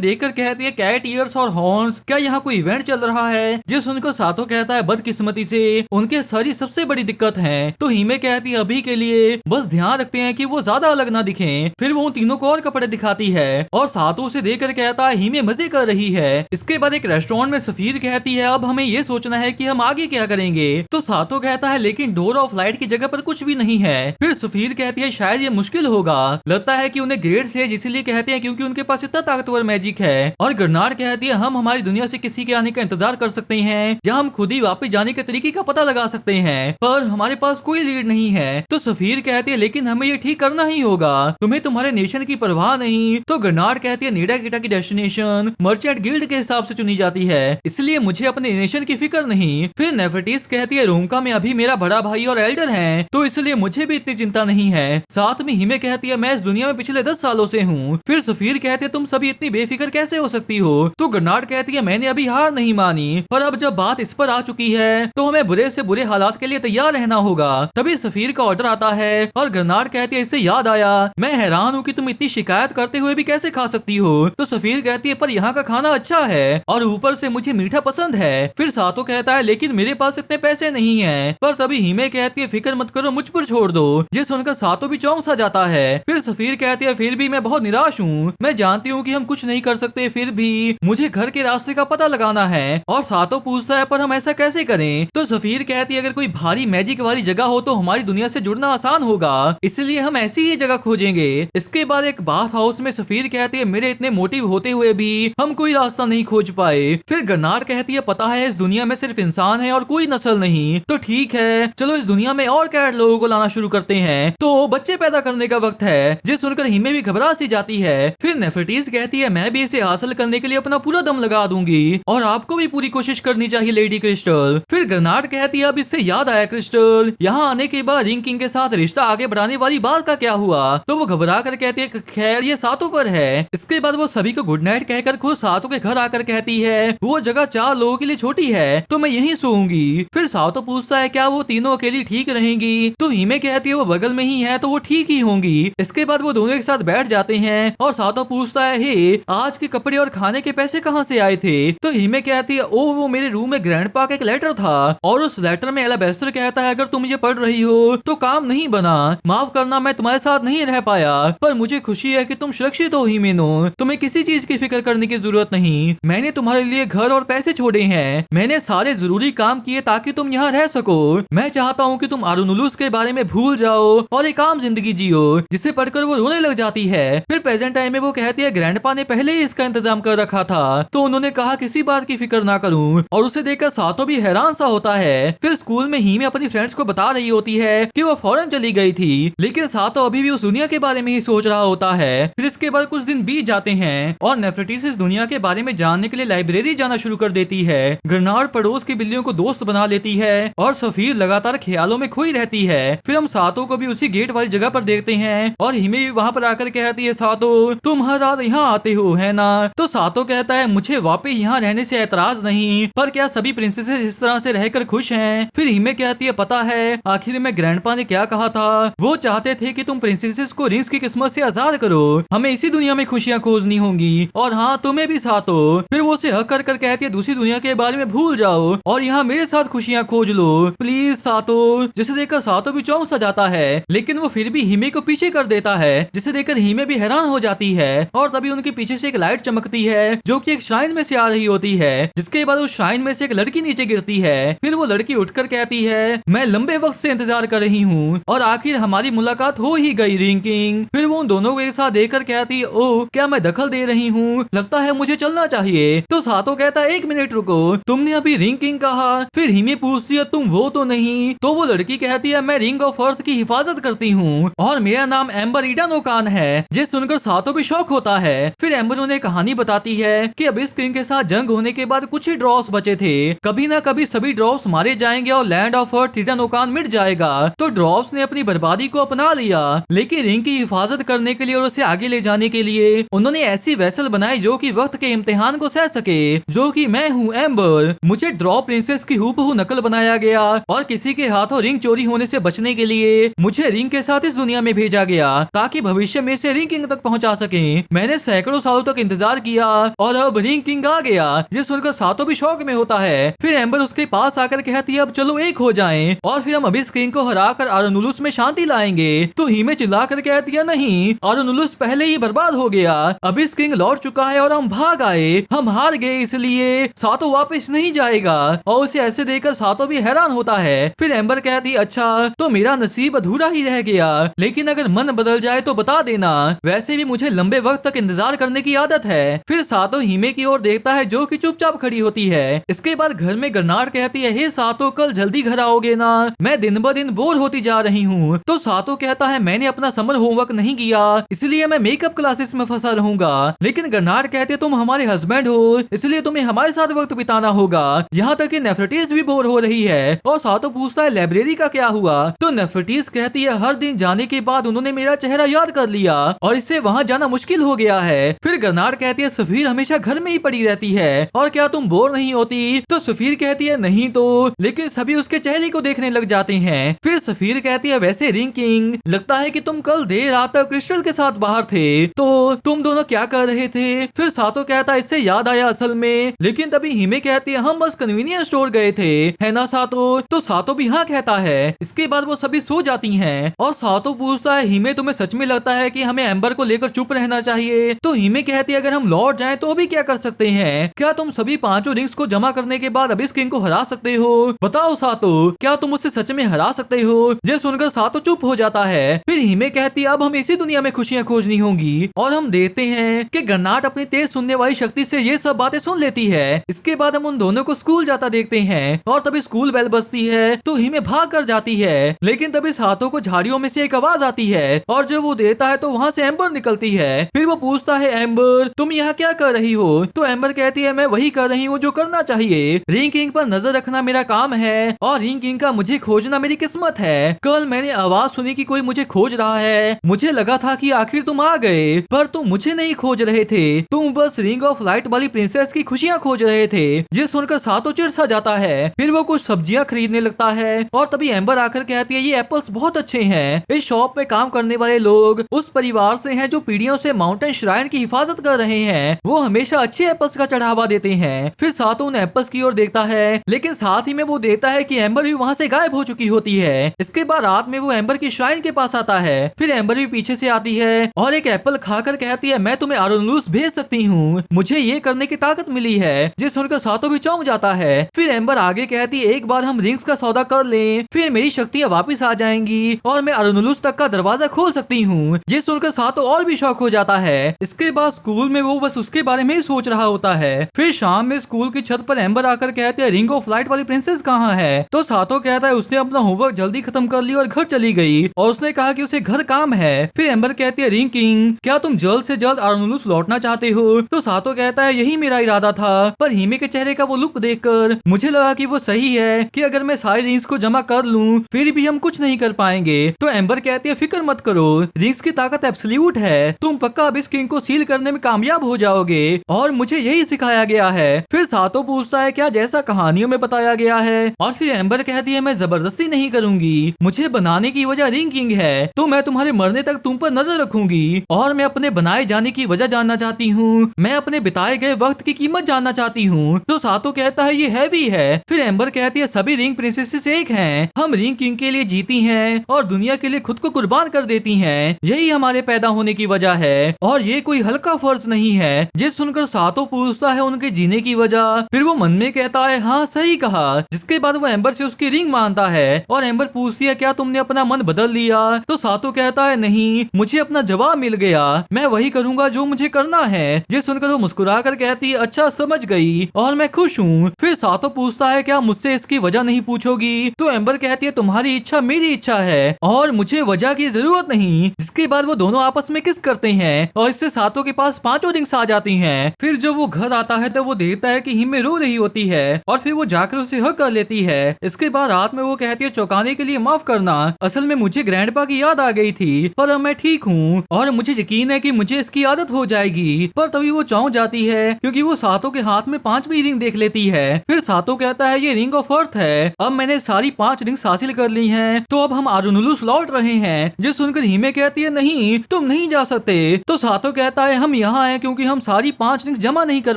देखकर कहती है कैट ईयर्स और हॉर्न्स क्या यहाँ कोई इवेंट चल रहा है? ये सुनकर सातो कहता है बदकिस्मती से उनके सर ही सबसे बड़ी दिक्कत है। तो हीमे कहती है अभी के लिए बस ध्यान रखते हैं कि वो ज्यादा अलग ना दिखें। फिर वो उन तीनों को और कपड़े दिखाती है और सातो उसे देखकर कहता है हीमे मजे कर रही है। इसके बाद एक रेस्टोरेंट में सफीर कहती है अब हमें ये सोचना है कि हम आगे क्या करेंगे। तो सातो कहता है लेकिन डोर ऑफ लाइट की जगह पर कुछ भी नहीं है। फिर सफीर कहती है शायद ये मुश्किल होगा, लगता है कि उन्हें ग्रेट सेज इसीलिए कहते हैं क्योंकि उनके पास इतना ताकतवर मैजिक है। और गन्नार्ड कहती है हम हमारी दुनिया से किसी के आने का इंतजार कर सकते हैं या हम खुद ही वापस जाने के तरीके का पता लगा सकते हैं, पर हमारे पास कोई लीड नहीं है। तो सफीर कहती है लेकिन हमें ये ठीक करना ही होगा, तुम्हें तुम्हारे नेशन की परवाह नहीं। तो गन्नार्ड कहती है नीडा गिटा की डेस्टिनेशन मर्चेंट गिल्ड के हिसाब से चुनी जाती है, इसलिए मुझे अपने नेशन की फिक्र नहीं। फिर नेफरेटिस कहती है रोमका में अभी मेरा बड़ा भाई और एल्डर है, तो इसलिए मुझे भी इतनी चिंता नहीं है। साथ में हीमे कहती है मैं इस दुनिया में पिछले 10 सालों से हूँ। फिर सफीर कहते हैं तुम सभी इतनी बेफिक्र कैसे हो सकती हो? तो गन्नार्ड कहती है मैंने अभी हार नहीं मानी, पर अब जब बात इस पर आ चुकी है तो हमें बुरे से बुरे हालात के लिए तैयार रहना होगा। तभी सफीर का ऑर्डर आता है और गन्नार्ड कहती है इससे याद आया मैं हैरान हूँ कि तुम इतनी शिकायत करते हुए भी कैसे खा सकती हो। तो सफीर कहती है पर यहाँ का खाना अच्छा है और ऊपर से मुझे मीठा पसंद है। फिर सातो कहता है लेकिन मेरे पास इतने पैसे नहीं है। पर तभी हीमे कहती है फिक्र मत करो मुझ पर छोड़ दो। ये सुनकर सातो भी चौंक सा जाता है। फिर सफीर कहती है फिर भी मैं बहुत निराश हूँ, मैं जानती हूँ कि हम कुछ नहीं कर सकते, फिर भी मुझे घर के रास्ते का पता लगाना है। और सातो पूछता है पर हम ऐसा कैसे करें? तो सफीर कहती है अगर कोई भारी मैजिक वाली जगह हो तो हमारी दुनिया से जुड़ना आसान होगा, इसलिए हम ऐसी ही जगह खोजेंगे। इसके बाद एक बाथ हाउस में सफीर कहती है मेरे इतने मोटिव होते हुए भी हम कोई रास्ता नहीं खोज पाए। फिर गन्नार्ड कहती है पता है इस दुनिया में सिर्फ इंसान है और कोई नस्ल नहीं। तो ठीक है चलो इस दुनिया में और कैट लोगों को लाना शुरू करते हैं, तो बच्चे पैदा करने का वक्त है। जिस सुनकर हीमे भी घबरा सी जाती है। फिर नेफरेटिस कहती है मैं भी इसे हासिल करने के लिए अपना पूरा दम लगा दूंगी और आपको भी पूरी कोशिश करनी चाहिए लेडी क्रिस्टल। फिर गन्नार्ड कहती है अब इससे याद आया क्रिस्टल यहाँ आने के बाद रिंग किंग के साथ रिश्ता आगे बढ़ाने वाली बात का क्या हुआ? तो वो घबरा कर कहती है खैर ये सातों पर है। इसके बाद वो सभी को गुड नाइट कहकर खुद सातों के घर आकर कहती है वो जगह 4 लोगों के लिए छोटी है तो मैं यहीं सोऊंगी। फिर सातो पूछता है क्या वो तीनों अकेली ठीक रहेंगी? तो हीमे कहती है वो बगल में ही है तो वो ठीक ही होंगी। इसके बाद वो दोनों एक साथ बैठ जाते हैं और सातो पूछता है हे आज के कपड़े और खाने के पैसे कहाँ से आए थे? तो हीमे कहती है ओह वो मेरे रूम में ग्रैंडपा का एक लेटर था और उस लेटर में एलाबेस्टर कहता है अगर तुम मुझे पढ़ रही हो तो काम नहीं बना, माफ करना मैं तुम्हारे साथ नहीं रह पाया, पर मुझे खुशी है कि तुम सुरक्षित हो हिमेनो, तुम्हें किसी चीज की फिक्र करने की जरूरत नहीं। मैंने तुम्हारे लिए घर और पैसे छोड़े हैं, मैंने सारे जरूरी काम किए ताकि तुम यहाँ रह सको। मैं चाहता हूँ कि तुम आरुनुलुस के बारे में भूल जाओ और एक आम जिंदगी जियो, जिसे पढ़कर वो रोने लग जाती है। फिर प्रेजेंट टाइम में वो कहती है ग्रैंडपा ने पहले ही इसका इंतजाम कर रखा था, तो उन्होंने कहा किसी बात की फिक्र ना करूं, और उसे देखकर सातो भी हैरान सा होता है। फिर स्कूल में ही में अपनी फ्रेंड्स को बता रही होती है कि वो फॉरेन चली गई थी, लेकिन सातो अभी भी उस दुनिया के बारे में ही सोच रहा होता है। फिर इसके बाद कुछ दिन बीत जाते हैं और नेफरटीस इस दुनिया के बारे में जानने के लिए लाइब्रेरी जाना शुरू कर देती है। ग्रनार्ड पड़ोस की बिल्लियों को दोस्त बना लेती है और सफीर लगातार ख्यालों में खोई रहती है। फिर हम सातो को भी उसी गेट वाली जगह पर देखते हैं और हिमे भी वहाँ पर आकर कहती है सातो तुम हर रात यहाँ आते हो है ना। तो सातो कहता है मुझे वापस यहाँ रहने से ऐतराज नहीं, पर क्या सभी प्रिंसेसेस इस तरह से रहकर खुश हैं। फिर हिमे कहती है पता है आखिर में ग्रैंडपा ने क्या कहा था, वो चाहते थे कि तुम प्रिंसेसेस को रिंग्स की किस्मत से आजाद करो, हमें इसी दुनिया में खुशियाँ खोजनी होंगी, और हाँ तुम्हें भी सातो। फिर वो उसे हक कर कहती है दूसरी दुनिया के बारे में भूल जाओ और यहाँ मेरे साथ खुशियाँ खोज लो प्लीज सातो। जिसे देखकर सातो भी चौंक सा जाता है, लेकिन वो फिर भी हिमे को पीछे कर देता है, जिसे देखकर हिमे भी हैरान हो जाती है। और तभी उनके पीछे से एक लाइट चमकती है जो कि एक श्राइन में से आ रही होती है, जिसके बाद उस श्राइन में से एक लड़की नीचे गिरती है। फिर वो लड़की उठकर कहती है मैं लंबे वक्त से इंतजार कर रही हूँ और आखिर हमारी मुलाकात हो ही गई रिंग किंग। फिर वो उन दोनों को एक साथ देखकर कहती है ओह क्या मैं दखल दे रही हूँ, लगता है मुझे चलना चाहिए। तो सातो कहता है 1 मिनट रुको, तुमने अभी रिंग किंग कहा। फिर हिमे पूछती है तुम वो तो नहीं। तो वो लड़की कहती है मैं रिंग ऑफ अर्थ की हिफाजत करती हूँ और मेरा नाम एम्बर ईडन ओकान है। ये सुनकर सातो भी शौक होता है। फिर एम्बर उन्हें कहानी बताती है कि अबिस किंग के साथ जंग होने के बाद कुछ ही ड्रॉप्स बचे थे, कभी ना कभी सभी ड्रॉप्स मारे जाएंगे और land of earth Eden Okan मिट जाएगा। तो ड्रॉप्स ने अपनी बर्बादी को अपना लिया, लेकिन रिंग की हिफाजत करने के लिए और उसे आगे ले जाने के लिए उन्होंने ऐसी वेसल बनाई जो कि वक्त के इम्तिहान को सह सके, जो कि मैं हूँ एम्बर। मुझे ड्रॉप प्रिंसेस की हूबहू नकल बनाया गया और किसी के हाथों रिंग चोरी होने से बचने के लिए मुझे रिंग के साथ इस दुनिया में भेजा गया ताकि भविष्य में से रिंग किंग तक पहुंचा सके। मैंने सैकड़ों सालों तक इंतजार किया और अब रिंग किंग आ गया। ये सुनकर सातो भी शौक में होता है। फिर एम्बर उसके पास आकर कहती है अब चलो एक हो जाएं और फिर हम अबिस किंग को हराकर आरोनुलुस में शांति लाएंगे। तो हिमे चिल्लाकर कहती है नहीं, आरोनुलुस पहले ही बर्बाद हो गया, अबिस किंग लौट चुका है और हम भाग आए, हम हार गए इसलिए सातो वापस नहीं जाएगा। और उसे ऐसे देखकर सातो भी हैरान होता है। फिर एम्बर कहती अच्छा तो मेरा नसीब अधूरा ही रह गया, लेकिन अगर मन बदल जाए तो बता देना, वैसे भी मुझे लंबे वक्त तक इंतजार करने की आदत है। फिर सातो हिमे की ओर देखता है जो कि चुपचाप खड़ी होती है। इसके बाद घर में गर्नार्ड कहती है हे सातो कल जल्दी घर आओगे ना, मैं दिन ब दिन बोर होती जा रही हूँ। तो सातो कहता है मैंने अपना समर होमवर्क नहीं किया इसलिए मैं मेकअप क्लासेस में फंसा रहूंगा। लेकिन गर्नार्ड कहते तुम हमारे हस्बैंड हो इसलिए तुम्हें हमारे साथ वक्त बिताना होगा। यहाँ तक कि नेफरटीस भी बोर हो रही है और सातो पूछता है लाइब्रेरी का क्या हुआ। तो नेफरटीस कहती है हर दिन जाने के बाद उन्होंने मेरा चेहरा याद कर लिया और इससे वहाँ जाना मुश्किल हो गया है। फिर गर्नार्ड कहती है सफीर हमेशा घर में ही पड़ी रहती है और क्या तुम बोर नहीं होती। तो सफीर कहती है नहीं तो, लेकिन सभी उसके चेहरे को देखने लग जाते हैं। फिर सफीर कहती है वैसे रिंग किंग लगता है कि तुम कल देर रात तक क्रिस्टल के साथ बाहर थे, तो तुम दोनों क्या कर रहे थे। फिर सातो कहता है इससे याद आया असल में, लेकिन तभी हिमे कहती है हम बस कन्वीनियंस स्टोर गए थे है ना सातो। तो सातो भी हाँ कहता है। इसके बाद वो सभी सो जाती हैं और सातो पूछता है हिमे तुम्हें सच में लगता है कि हमें एम्बर को लेकर चुप रहना चाहिए। तो हिमे कहती है अगर हम लौट जाएं तो भी क्या कर सकते हैं, क्या तुम सभी 5 रिंग्स को जमा करने के बाद अबिस किंग को हरा सकते हो, बताओ सातो क्या तुम उससे सच में हरा सकते हो। ये सुनकर सातो चुप हो जाता है। फिर हिमे कहती है अब हम इसी दुनिया में खुशियां खोजनी होंगी और हम देखते हैं कि गर्नार्ड अपनी तेज सुनने वाली शक्ति से ये सब बातें सुन लेती है। इसके बाद हम उन दोनों को स्कूल जाता देखते हैं और तभी स्कूल बेल बजती है तो हिमे भाग कर जाती है। लेकिन तभी सातो को झाड़ियों में से एक आवाज आती है और जब वो देता है तो वहाँ से एम्बर निकलती है। फिर वो पूछता है एम्बर तुम यहाँ क्या कर रही हो। तो एम्बर कहती है मैं वही कर रही हूँ जो करना चाहिए, रिंग किंग पर नजर रखना मेरा काम है और रिंग किंग का मुझे खोजना मेरी किस्मत है। कल मैंने आवाज सुनी कि कोई मुझे खोज रहा है, मुझे लगा था कि आखिर तुम आ गए, पर तुम मुझे नहीं खोज रहे थे, तुम बस रिंग ऑफ लाइट वाली प्रिंसेस की खुशियाँ खोज रहे थे। ये सुनकर सातो चिढ़ जाता है। फिर वो कुछ सब्जियां खरीदने लगता है और तभी एम्बर आकर कहती है ये एप्पल्स बहुत अच्छे हैं, इस शॉप में काम करने वाले लोग उस परिवार से हैं जो पीढ़ियों से माउंटेन श्राइन की हिफाजत कर रहे हैं, वो हमेशा अच्छे एप्पल्स का चढ़ावा देते हैं। फिर सातो उन एप्पल्स की ओर देखता है, लेकिन साथ ही में वो देखता है कि एम्बर भी वहाँ से गायब हो चुकी होती है। इसके बाद रात में वो एम्बर की श्राइन के पास आता है। फिर एम्बर भी पीछे से आती है और एक एप्पल खाकर कहती है मैं तुम्हें आरोनुलुस भेज सकती हूँ, मुझे ये करने करने की ताकत मिली है, जिसे सुनकर सातो भी चौंक जाता है। फिर एम्बर आगे कहती है एक बार हम रिंग्स का सौदा कर लें, फिर मेरी शक्तियाँ वापस आ जाएंगी और मैं अरुनुलुस तक का दरवाजा खोल सकती हूँ। ये सुनकर सातो और भी शौक हो जाता है। इसके बाद स्कूल में वो बस उसके बारे में ही सोच रहा होता है। फिर शाम में स्कूल की छत पर एम्बर आकर कहते हैं रिंग ऑफ लाइट वाली प्रिंसेस कहाँ है। तो सातो कहता है उसने अपना होमवर्क जल्दी खत्म कर लिया और घर चली गई और उसने कहा कि उसे घर काम है। फिर एम्बर कहती है रिंग किंग, क्या तुम जल्द से जल्द अरुनुलुस लौटना चाहते हो। तो सातो कहता है यही मेरा इरादा था, पर हिमे के चेहरे का वो लुक देखकर मुझे लगा कि वो सही है कि अगर मैं सारी रिंग्स को जमा कर लूं फिर भी हम कुछ नहीं कर पाएंगे। तो एम्बर कहती है फिक्र मत करो, रिंग्स की ताकत एब्सोल्यूट है, तुम पक्का अब इस किंग को सील करने में कामयाब हो जाओगे और मुझे यही सिखाया गया है। फिर सातो पूछता है क्या जैसा कहानियों में बताया गया है, और फिर एम्बर कहती है मैं जबरदस्ती नहीं करूंगी, मुझे बनाने की वजह रिंग किंग है, तो मैं तुम्हारे मरने तक तुम पर नजर रखूंगी और मैं अपने बनाए जाने की वजह जानना चाहती हूँ, मैं अपने बिताए गए वक्त की कीमत जानना चाहती हूँ। तो सातो कहता है ये हैवी है। फिर एम्बर कहती है सभी रिंग प्रिंसेसेस एक हैं, हम रिंग किंग के लिए जीती हैं और दुनिया के लिए खुद को कुर्बान कर देती हैं, यही हमारे पैदा होने की वजह है और ये कोई हल्का फर्ज नहीं है। ये सुनकर सातो पूछता है उनके जीने की वजह, फिर वो मन में कहता है हाँ सही कहा। जिसके बाद वो एम्बर से उसकी रिंग मांगता है और एम्बर पूछती है क्या तुमने अपना मन बदल लिया। तो सातो कहता है नहीं, मुझे अपना जवाब मिल गया, मैं वही करूंगा जो मुझे करना है। ये सुनकर वो मुस्कुरा कर कहती है अच्छा समझ गई और मैं खुश हूँ। फिर सातो पूछता है क्या मुझसे इसकी वजह नहीं पूछोगी। तो एम्बर कहती है तुम्हारी इच्छा मेरी इच्छा है और मुझे वजह की जरूरत नहीं। जिसके बाद वो दोनों आपस में किस करते हैं और इससे सातो के पास 5 रिंग्स आ जाती हैं। फिर जब वो घर आता है तो वो देखता है कि हिमे रो रही होती है और फिर वो जाकर उसे हक कर लेती है। इसके बाद रात में वो कहती है चौंकाने के लिए माफ करना, असल में मुझे ग्रैंडपा की याद आ गई थी पर अब मैं ठीक हूँ और मुझे यकीन है कि मुझे इसकी आदत हो जाएगी। पर तभी वो चौंक जाती है क्योंकि वो सातो के हाथ में 5वीं रिंग देख लेती है। फिर सातो कहता है ये रिंग ऑफ अर्थ है, अब मैंने सारी 5 रिंग्स हासिल कर ली हैं, तो अब हम अरुनुलुस लौट रहे हैं। जो सुनकर हिमे कहती है नहीं तुम नहीं जा सकते। तो सातो कहता है हम यहाँ हैं क्योंकि हम सारी 5 रिंग्स जमा नहीं कर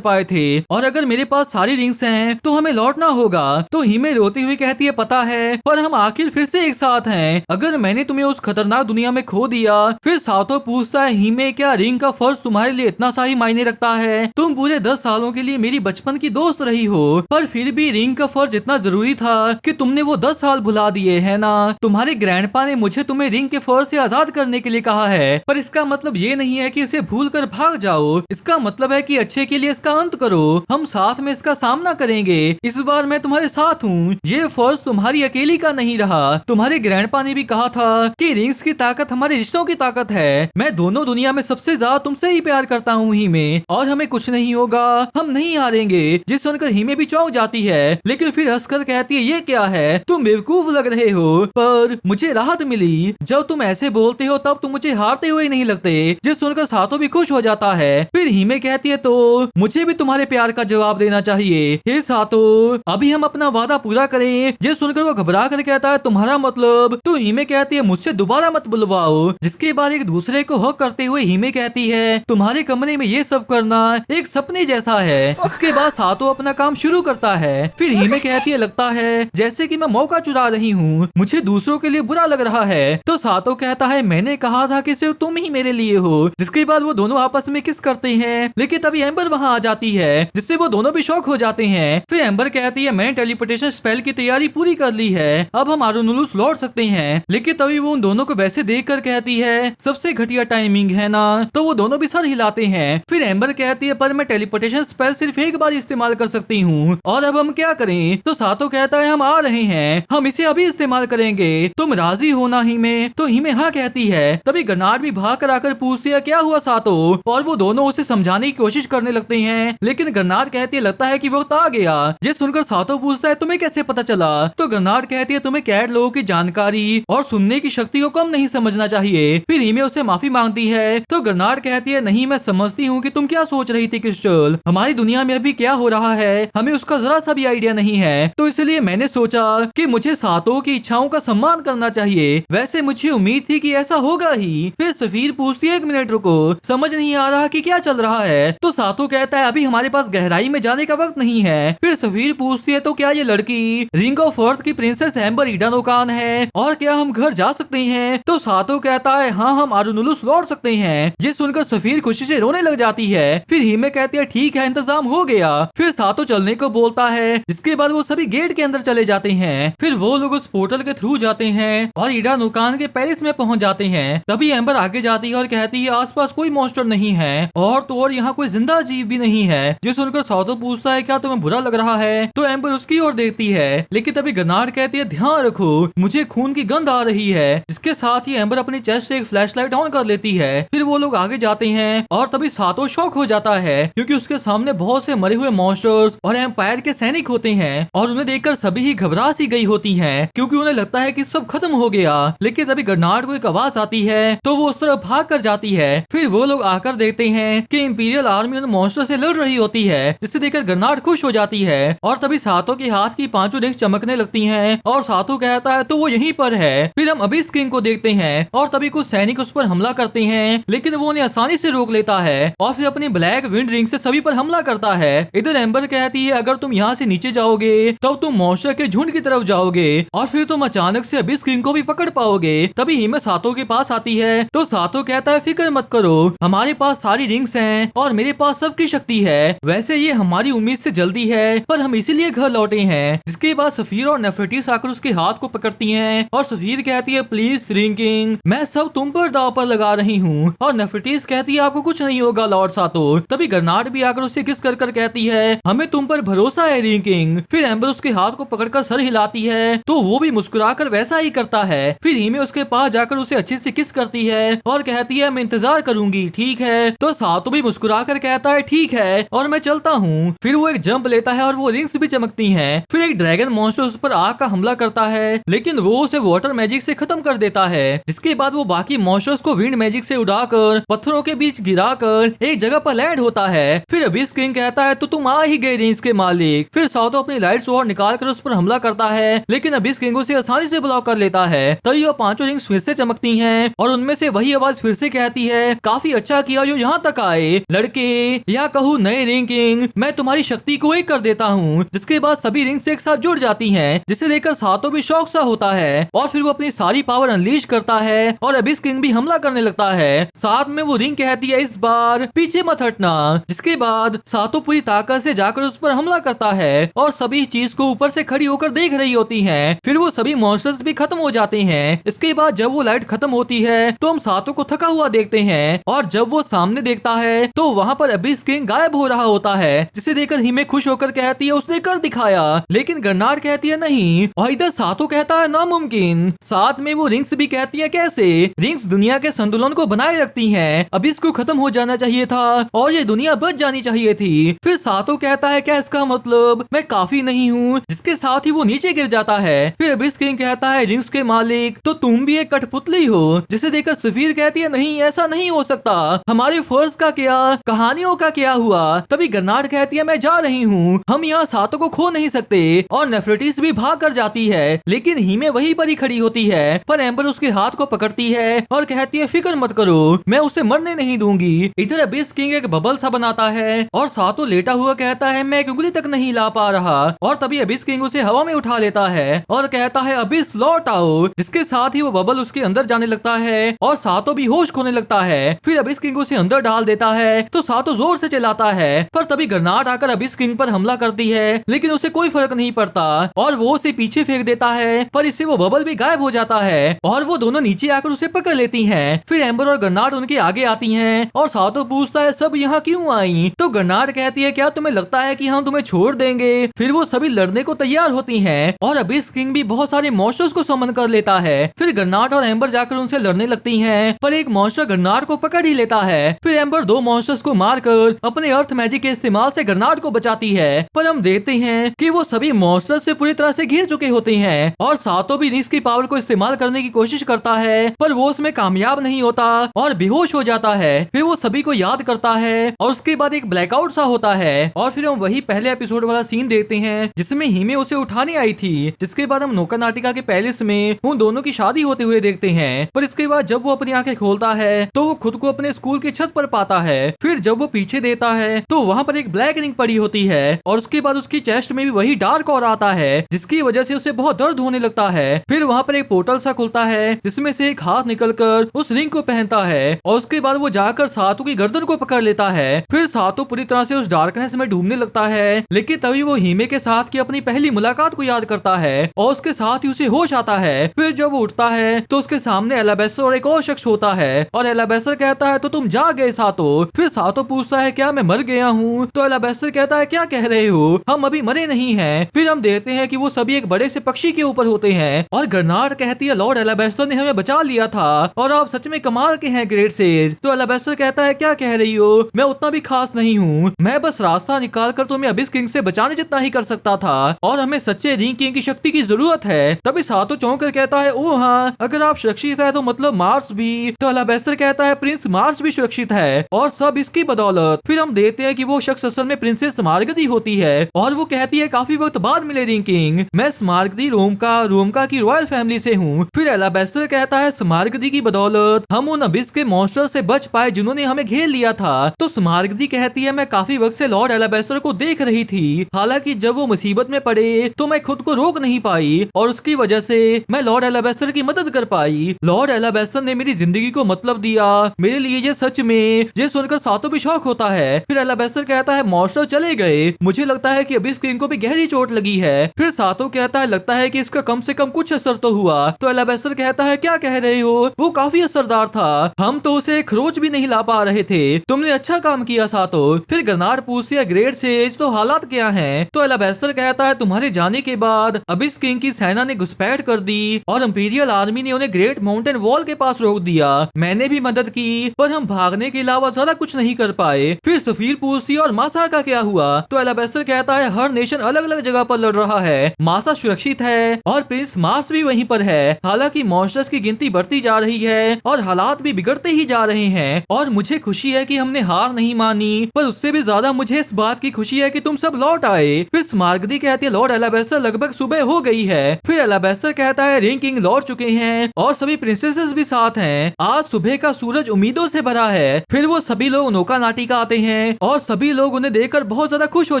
पाए थे और अगर मेरे पास सारी रिंग्स हैं तो हमें लौटना होगा। तो हिमे रोती हुई कहती है पता है, पर हम आखिर फिर से एक साथ हैं, अगर मैंने तुम्हें उस खतरनाक दुनिया में खो दिया। फिर सातो पूछता है हिमे क्या रिंग का फर्ज तुम्हारे लिए इतना सा ही मायने रखता है, तुम पूरे 10 सालों के लिए मेरी बचपन की दोस्त रही हो, पर फिर भी रिंग का फर्ज इतना जरूरी था कि तुमने वो 10 साल भुला दिए है ना। तुम्हारे ग्रैंडपा ने मुझे तुम्हें रिंग के फर्ज से आजाद करने के लिए कहा है, पर इसका मतलब ये नहीं है कि इसे भूल कर भाग जाओ, इसका मतलब है कि अच्छे के लिए इसका अंत करो, हम साथ में इसका सामना करेंगे, इस बार मैं तुम्हारे साथ हूँ, ये फर्ज तुम्हारी अकेली का नहीं रहा। तुम्हारे ग्रैंडपा ने भी कहा था कि रिंग्स की ताकत हमारे रिश्तों की ताकत है, मैं दोनों दुनिया में सबसे ज्यादा तुमसे ही प्यार करता हूँ हिमे, और हमें कुछ नहीं होगा, हम नहीं हारेंगे। जिस सुनकर हिमे भी चौंक जाती है लेकिन फिर हंसकर कहती है ये क्या है, तुम बेवकूफ लग रहे हो, पर मुझे राहत मिली, जब तुम ऐसे बोलते हो तब तुम मुझे हारते हुए नहीं लगते। जिस सुनकर सातो भी खुश हो जाता है। फिर हिमे कहती है तो मुझे भी तुम्हारे प्यार का जवाब देना चाहिए। हे सातो अभी हम अपना वादा पूरा करें। जिस सुनकर वो घबरा कर कहता है तुम्हारा मतलब। तो हिमे कहती है मुझसे दोबारा मत बुलवाओ। जिसके बाद एक दूसरे को हक करते हुए हिमे कहती है तुम्हारे कमरे में ये सब करना एक सपने जैसा है। इसके बाद सातो अपना काम शुरू करता है। फिर हिमे कहती है लगता है जैसे कि मैं मौका चुरा रही हूँ, मुझे दूसरों के लिए बुरा लग रहा है। तो सातो कहता है मैंने कहा था कि सिर्फ तुम ही मेरे लिए हो। जिसके बाद वो दोनों आपस में किस करते हैं, लेकिन तभी एम्बर वहाँ आ जाती है जिससे वो दोनों भी शॉक हो जाते हैं। फिर एम्बर कहती है मैंने टेलीपोर्टेशन स्पेल की तैयारी पूरी कर ली है, अब हम अरुनुलुस लौट सकते हैं। लेकिन तभी वो उन दोनों को वैसे देख कर कहती है सबसे घटिया टाइमिंग है ना। तो वो दोनों भी सर हिलाते हैं। फिर एम्बर कहती है पर मैं टेलीपोर्टेशन स्पेल सिर्फ एक बार इस्तेमाल कर सकती हूँ और अब हम क्या करें। तो सातो कहता है हम आ रहे हैं, हम इसे अभी इस्तेमाल करेंगे, तुम राजी हो ना हिमे। तो हिमे हाँ कहती है। तभी गनार्ड भी भाग कर आकर पूछती है क्या हुआ सातो, और वो दोनों उसे समझाने की कोशिश करने लगते हैं। लेकिन गनार्ड कहती है लगता है कि वक्त आ गया। ये सुनकर सातो पूछता है तुम्हें कैसे पता चला। तो गनार्ड कहती है तुम्हें कैड लोगों की जानकारी और सुनने की शक्ति को कम नहीं समझना चाहिए। फिर हिमे उसे माफी मांगती है। तो गनार्ड कहती है नहीं मैं समझती हूँ कि तुम क्या सोच रही थी क्रिस्टल, हमारी दुनिया में अभी क्या हो रहा है हमें उसका जरा सा भी आइडिया नहीं है, तो इसलिए मैंने सोचा कि मुझे सातो की इच्छाओं का सम्मान करना चाहिए। वैसे मुझे उम्मीद थी कि ऐसा होगा ही। फिर सफीर पूछती है एक मिनट रुको, समझ नहीं आ रहा कि क्या चल रहा है। तो सातो कहता है अभी हमारे पास गहराई में जाने का वक्त नहीं है। फिर सफीर पूछती है तो क्या ये लड़की रिंग ऑफ अर्थ की प्रिंसेस एम्बर ईडन ओकान है और क्या हम घर जा सकते हैं। तो सातो कहता है हाँ हम अरुनुलुस लौट सकते हैं। ये सुनकर सफीर खुशी से रोने लग जाती है। फिर हिमे कहती कहती है ठीक है, इंतजाम हो गया। फिर सातो चलने को बोलता है, जिसके बाद वो सभी गेट के अंदर चले जाते हैं। फिर वो लोग उस पोर्टल के थ्रू जाते हैं और ईडा नुकान के पैलेस में पहुंच जाते हैं। तभी एम्बर आगे जाती है और कहती है आसपास कोई मॉन्स्टर नहीं है और तो और यहाँ कोई जिंदा जीव भी नहीं है। जो सुनकर सातो पूछता है क्या तुम्हें बुरा लग रहा है, तो एम्बर उसकी ओर देखती है। लेकिन तभी गनार्ड कहती है ध्यान रखो, मुझे खून की गंध आ रही है। जिसके साथ ही एम्बर अपनी चेस्ट से एक फ्लैशलाइट ऑन कर लेती है। फिर वो लोग आगे जाते हैं और तभी सातो शॉक हो जाता है क्योंकि उसके सामने बहुत से मरे हुए मॉन्स्टर्स और एम्पायर के सैनिक होते हैं और उन्हें देखकर सभी ही घबरा सी गई होती हैं क्योंकि उन्हें लगता है कि सब खत्म हो गया। लेकिन तभी गनार्ड को एक आवाज आती है तो वो उस तरफ भाग कर जाती है। फिर वो लोग आकर देखते हैं कि इंपीरियल आर्मी उन मॉन्स्टर से लड़ रही होती है, जिसे देखकर गनार्ड खुश हो जाती है। और तभी सातो के हाथ की पांचों रिंग्स चमकने लगती हैं और सातो कहता है तो वो यहीं पर है। फिर हम अबिस किंग को देखते हैं और तभी कुछ सैनिक उस पर हमला करते हैं, लेकिन वो उन्हें आसानी से रोक लेता है और फिर अपनी ब्लैक विंड रिंग से सभी पर हमला करता है। इधर एम्बर कहती है अगर तुम यहाँ से नीचे जाओगे तब तुम मॉन्स्टर के झुंड की तरफ जाओगे और फिर तुम अचानक से अबिस किंग को भी पकड़ पाओगे। तभी हिमे सातो के पास आती है तो सातो कहता है फिक्र मत करो, हमारे पास सारी रिंग्स हैं और मेरे पास सबकी शक्ति है। वैसे ये हमारी उम्मीद से जल्दी है पर हम इसीलिए घर लौटे हैं। जिसके बाद सफीर और नेफर्टिस आकर उसके हाथ को पकड़ती हैं और सफीर कहती है प्लीज रिंग किंग, मैं सब तुम पर दाव पर लगा रही हूँ। और नेफर्टिस कहती है आपको कुछ नहीं होगा लॉर्ड सातो। तभी गरनार्ड भी आकर उसे किस कर कहती है हमें तुम पर भरोसा है रिंग किंग। फिर एम्बर उसके हाथ को पकड़कर सर हिलाती है तो वो भी मुस्कुराकर वैसा ही करता है। फिर हिमे उसके पास जाकर उसे अच्छे से किस करती है और कहती है मैं इंतजार करूंगी, ठीक है। तो सातो भी मुस्कुराकर कहता है ठीक है और मैं चलता हूँ। फिर वो एक जंप लेता है और वो रिंग्स भी चमकती हैं। फिर एक ड्रैगन मॉन्स्टर उस पर आग का हमला करता है, लेकिन वो उसे वाटर मैजिक से खत्म कर देता है। जिसके बाद वो बाकी मॉन्स्टर्स को विंड मैजिक से उड़ाकर पत्थरों के बीच गिराकर एक जगह पर लैंड होता है। फिर अबिस किंग कहता है तो तुम आ ही गए रिंग्स के मालिक। फिर सातो अपनी लाइट स्वॉर्ड निकाल कर उस पर हमला करता है, लेकिन अबिस किंग उसे आसानी से ब्लॉक कर लेता है। तभी वो पांचों रिंग्स फिर से चमकती हैं और उनमें से वही आवाज फिर से कहती है काफी अच्छा किया जो यहाँ तक आए लड़के, या कहूँ नए रिंग किंग, मैं तुम्हारी शक्ति को एक कर देता हूँ। जिसके बाद सभी रिंग्स एक साथ जुड़ जाती हैं, जिसे देखकर सातो भी शौक सा होता है और फिर वो अपनी सारी पावर अनलीश करता है और अबिस किंग भी हमला करने लगता है। साथ में वो रिंग कहती है इस बार पीछे मत हटना। जिसके बाद सातो पूरी ताकत से जाकर उस पर हमला करता है और सभी चीज को ऊपर से खड़ी होकर देख रही होती हैं। फिर वो सभी मॉन्स्टर्स भी खत्म हो जाते हैं। इसके बाद जब वो लाइट खत्म होती है तो हम सातो को थका हुआ देखते हैं और जब वो सामने देखता है तो वहाँ पर अबिस किंग गायब हो रहा होता है, जिसे देखकर हिमे खुश होकर कहती है उसने कर दिखाया। लेकिन गरनार्ड कहती है नहीं और इधर सातो कहता है नामुमकिन। साथ में वो रिंग्स भी कहती है कैसे, रिंग्स दुनिया के संतुलन को बनाए रखती हैं, अबिस को खत्म हो जाना चाहिए था और ये दुनिया बच जानी चाहिए थी। फिर सातो कहता है क्या इसका मतलब मैं काफी नहीं हूँ, जिसके साथ ही वो नीचे गिर जाता है। फिर अबिस किंग कहता है रिंग्स के मालिक तो तुम भी एक कठपुतली हो, जिसे देखकर सफीर कहती है नहीं ऐसा नहीं हो सकता, हमारे फर्ज का क्या, कहानियों का क्या हुआ। तभी गरनार्ड कहती है मैं जा रही हूँ, हम यहाँ सातो को खो नहीं सकते। और नेफर्टिस भी भाग कर जाती है, लेकिन हिमे वहीं पर ही खड़ी होती है। पर एम्बर उसके हाथ को पकड़ती है और कहती है फिक्र मत करो, मैं उसे मरने नहीं दूंगी। इधर अबिस किंग एक बबल सा बनाता है और सातो लेटा हुआ कहता है मैं एक उंगली तक नहीं ला पा रहा। और तभी अबिस किंग उसे हवा में उठा लेता है और कहता है अबिस लौट आओ। जिसके साथ ही वो बबल उसके अंदर जाने लगता है और सातो भी होश खोने लगता है। फिर अबिस किंग उसे अंदर डाल देता है तो सातो जोर से चिल्लाता है। पर तभी गरनार्ड आकर अबिस किंग पर हमला करती है, लेकिन उसे कोई फर्क नहीं पड़ता और वो उसे पीछे फेंक देता है। पर इससे वो बबल भी गायब हो जाता है और वो दोनों नीचे आकर उसे पकड़ लेती हैं। फिर एम्बर और गरनार्ड उनके आगे आती हैं और सातो पूछता है सब यहाँ क्यों आई। तो गरनार्ड कहती है क्या तुम्हें लगता है कि हम तुम्हें छोड़ देंगे। फिर वो सभी लड़ने को तैयार होती हैं और अबिस किंग भी बहुत सारे मॉन्स्टर्स को समन कर लेता है। फिर गरनार्ड और एम्बर जाकर उनसे लड़ने लगती हैं, पर एक मॉन्स्टर गरनार्ड को पकड़ ही लेता है। फिर एम्बर दो मॉन्स्टर्स को मारकर अपने अर्थ मैजिक के इस्तेमाल से गरनार्ड को बचाती है। पर हम देखते हैं कि वो सभी मॉन्स्टर्स से पूरी तरह से घिर चुके होते हैं और सातो भी रिंग्स की पावर को इस्तेमाल करने की कोशिश करता है, पर वो उसमें कामयाब नहीं होता और बेहोश हो जाता है। फिर वो सभी को याद करता है और उसके बाद एक ब्लैकआउट सा होता है और फिर हम वही पहले एपिसोड वाला सीन देखते हैं जिसमें हिमे उसे उठाने आई थी। जिसके बाद हम नोका नाटिका के पैलेस में उन दोनों की शादी होते हुए देखते हैं। पर इसके बाद जब वो अपनी आंखें खोलता है तो वो खुद को अपने स्कूल की छत पर पाता है। फिर जब वो पीछे देता है तो वहाँ पर एक ब्लैक रिंग पड़ी होती है और उसके बाद उसकी चेस्ट में भी वही डार्क और आता है, जिसकी वजह से उसे बहुत दर्द होने लगता है। फिर वहाँ पर एक पोर्टल सा खुलता है जिसमें से एक हाथ निकलकर उस रिंग को पहनता है और उसके बाद वो जाकर सातो की गर्दन को पकड़ लेता है। फिर फिर सातो पूरी तरह से उस डार्कनेस में डूबने लगता है, लेकिन तभी वो हीमे के साथ की अपनी पहली मुलाकात को याद करता है और उसके साथ ही उसे होश आता है। फिर जब वो उठता है तो उसके सामने एलाबेस्टर और एक और शख्स होता है और एलाबेस्टर कहता है तो तुम जाग गए सातो। फिर सातो पूछता है क्या मैं मर गया हूँ? तो एलाबेस्टर कहता है क्या कह रहे हो, हम अभी मरे नहीं हैं। फिर हम देखते हैं कि वो सभी एक बड़े से पक्षी के ऊपर होते हैं और गर्नार्ड कहती है लॉर्ड एलाबेस्टर ने हमें बचा लिया था और आप सच में कमाल के हैं ग्रेट सेज। तो एलाबेस्टर कहता है क्या कह रही हो, मैं उतना भी खास नहीं हूँ, मैं बस रास्ता निकाल कर तुम्हें अबिस किंग से बचाने जितना ही कर सकता था और हमें सच्चे रिंग किंग की शक्ति की जरूरत है। तभी सातो चौंक कर कहता है ओ हाँ, अगर आप सुरक्षित है तो मतलब मार्स भी। तो एलाबेस्टर कहता है प्रिंस मार्स भी सुरक्षित है और सब इसकी बदौलत। फिर हम देखते हैं कि वो शख्स असल में प्रिंसेस स्मार्गदी होती है और वो कहती है काफी वक्त बाद मिले रिंग किंग, मैं स्मार्गदी रोमका की रॉयल फैमिली से हूँ। फिर एलाबेस्टर कहता है स्मार्गदी की बदौलत हम उन अबिस के मॉन्स्टर से बच पाए जिन्होंने हमें घेर लिया था। तो स्मार्गदी कहती है मैं काफी वक्त से लॉर्ड एलाबेस्टर को देख रही थी, हालांकि जब वो मुसीबत में पड़े तो मैं खुद को रोक नहीं पाई और उसकी वजह से मैं लॉर्ड एलाबेस्टर की मदद कर पाई। लॉर्ड एलाबेस्टर ने मेरी जिंदगी को मतलब दिया मेरे लिए, ये सच में। ये सुनकर सातो भी शौक होता है। फिर एलाबेस्टर कहता है मॉन्स्टर चले गए, मुझे लगता है कि अबिस किंग को भी गहरी चोट लगी है। फिर सातो कहता है लगता है कि इसका कम से कम कुछ असर तो हुआ। तो एलाबेस्टर कहता है क्या कह रहे हो, वो काफी असरदार था, हम तो उसे खरोच भी नहीं ला पा रहे थे, तुमने अच्छा काम किया सातो। फिर गर्नार्ड पूछती है ग्रेट सेज तो हालात क्या हैं? तो एलाबेस्टर कहता है तुम्हारे जाने के बाद अबिस किंग की सेना ने घुसपैठ कर दी और इंपीरियल आर्मी ने उन्हें ग्रेट माउंटेन वॉल के पास रोक दिया। मैंने भी मदद की पर हम भागने के अलावा ज्यादा कुछ नहीं कर पाए। फिर सफीर पूछती है और मासा का क्या हुआ? तो एलाबेस्टर कहता है हर नेशन अलग अलग जगह पर लड़ रहा है, मासा सुरक्षित है और प्रिंस मार्स भी वहीं पर है। हालांकि मॉन्स्टर्स की गिनती बढ़ती जा रही है और हालात भी बिगड़ते ही जा रहे हैं और मुझे खुशी है कि हमने हार नहीं मानी, पर उससे भी ज्यादा मुझे इस बात की खुशी है कि तुम सब लौट आए। फिर स्मार्गदी कहती है लॉर्ड एलाबेस्टर लगभग सुबह हो गई है। फिर एलाबेस्टर कहता है रिंग किंग लौट चुके हैं और सभी प्रिंसेसेस भी साथ हैं, आज सुबह का सूरज उम्मीदों से भरा है। फिर वो सभी लोग नौका नाटी का आते हैं और सभी लोग उन्हें देखकर बहुत ज्यादा खुश हो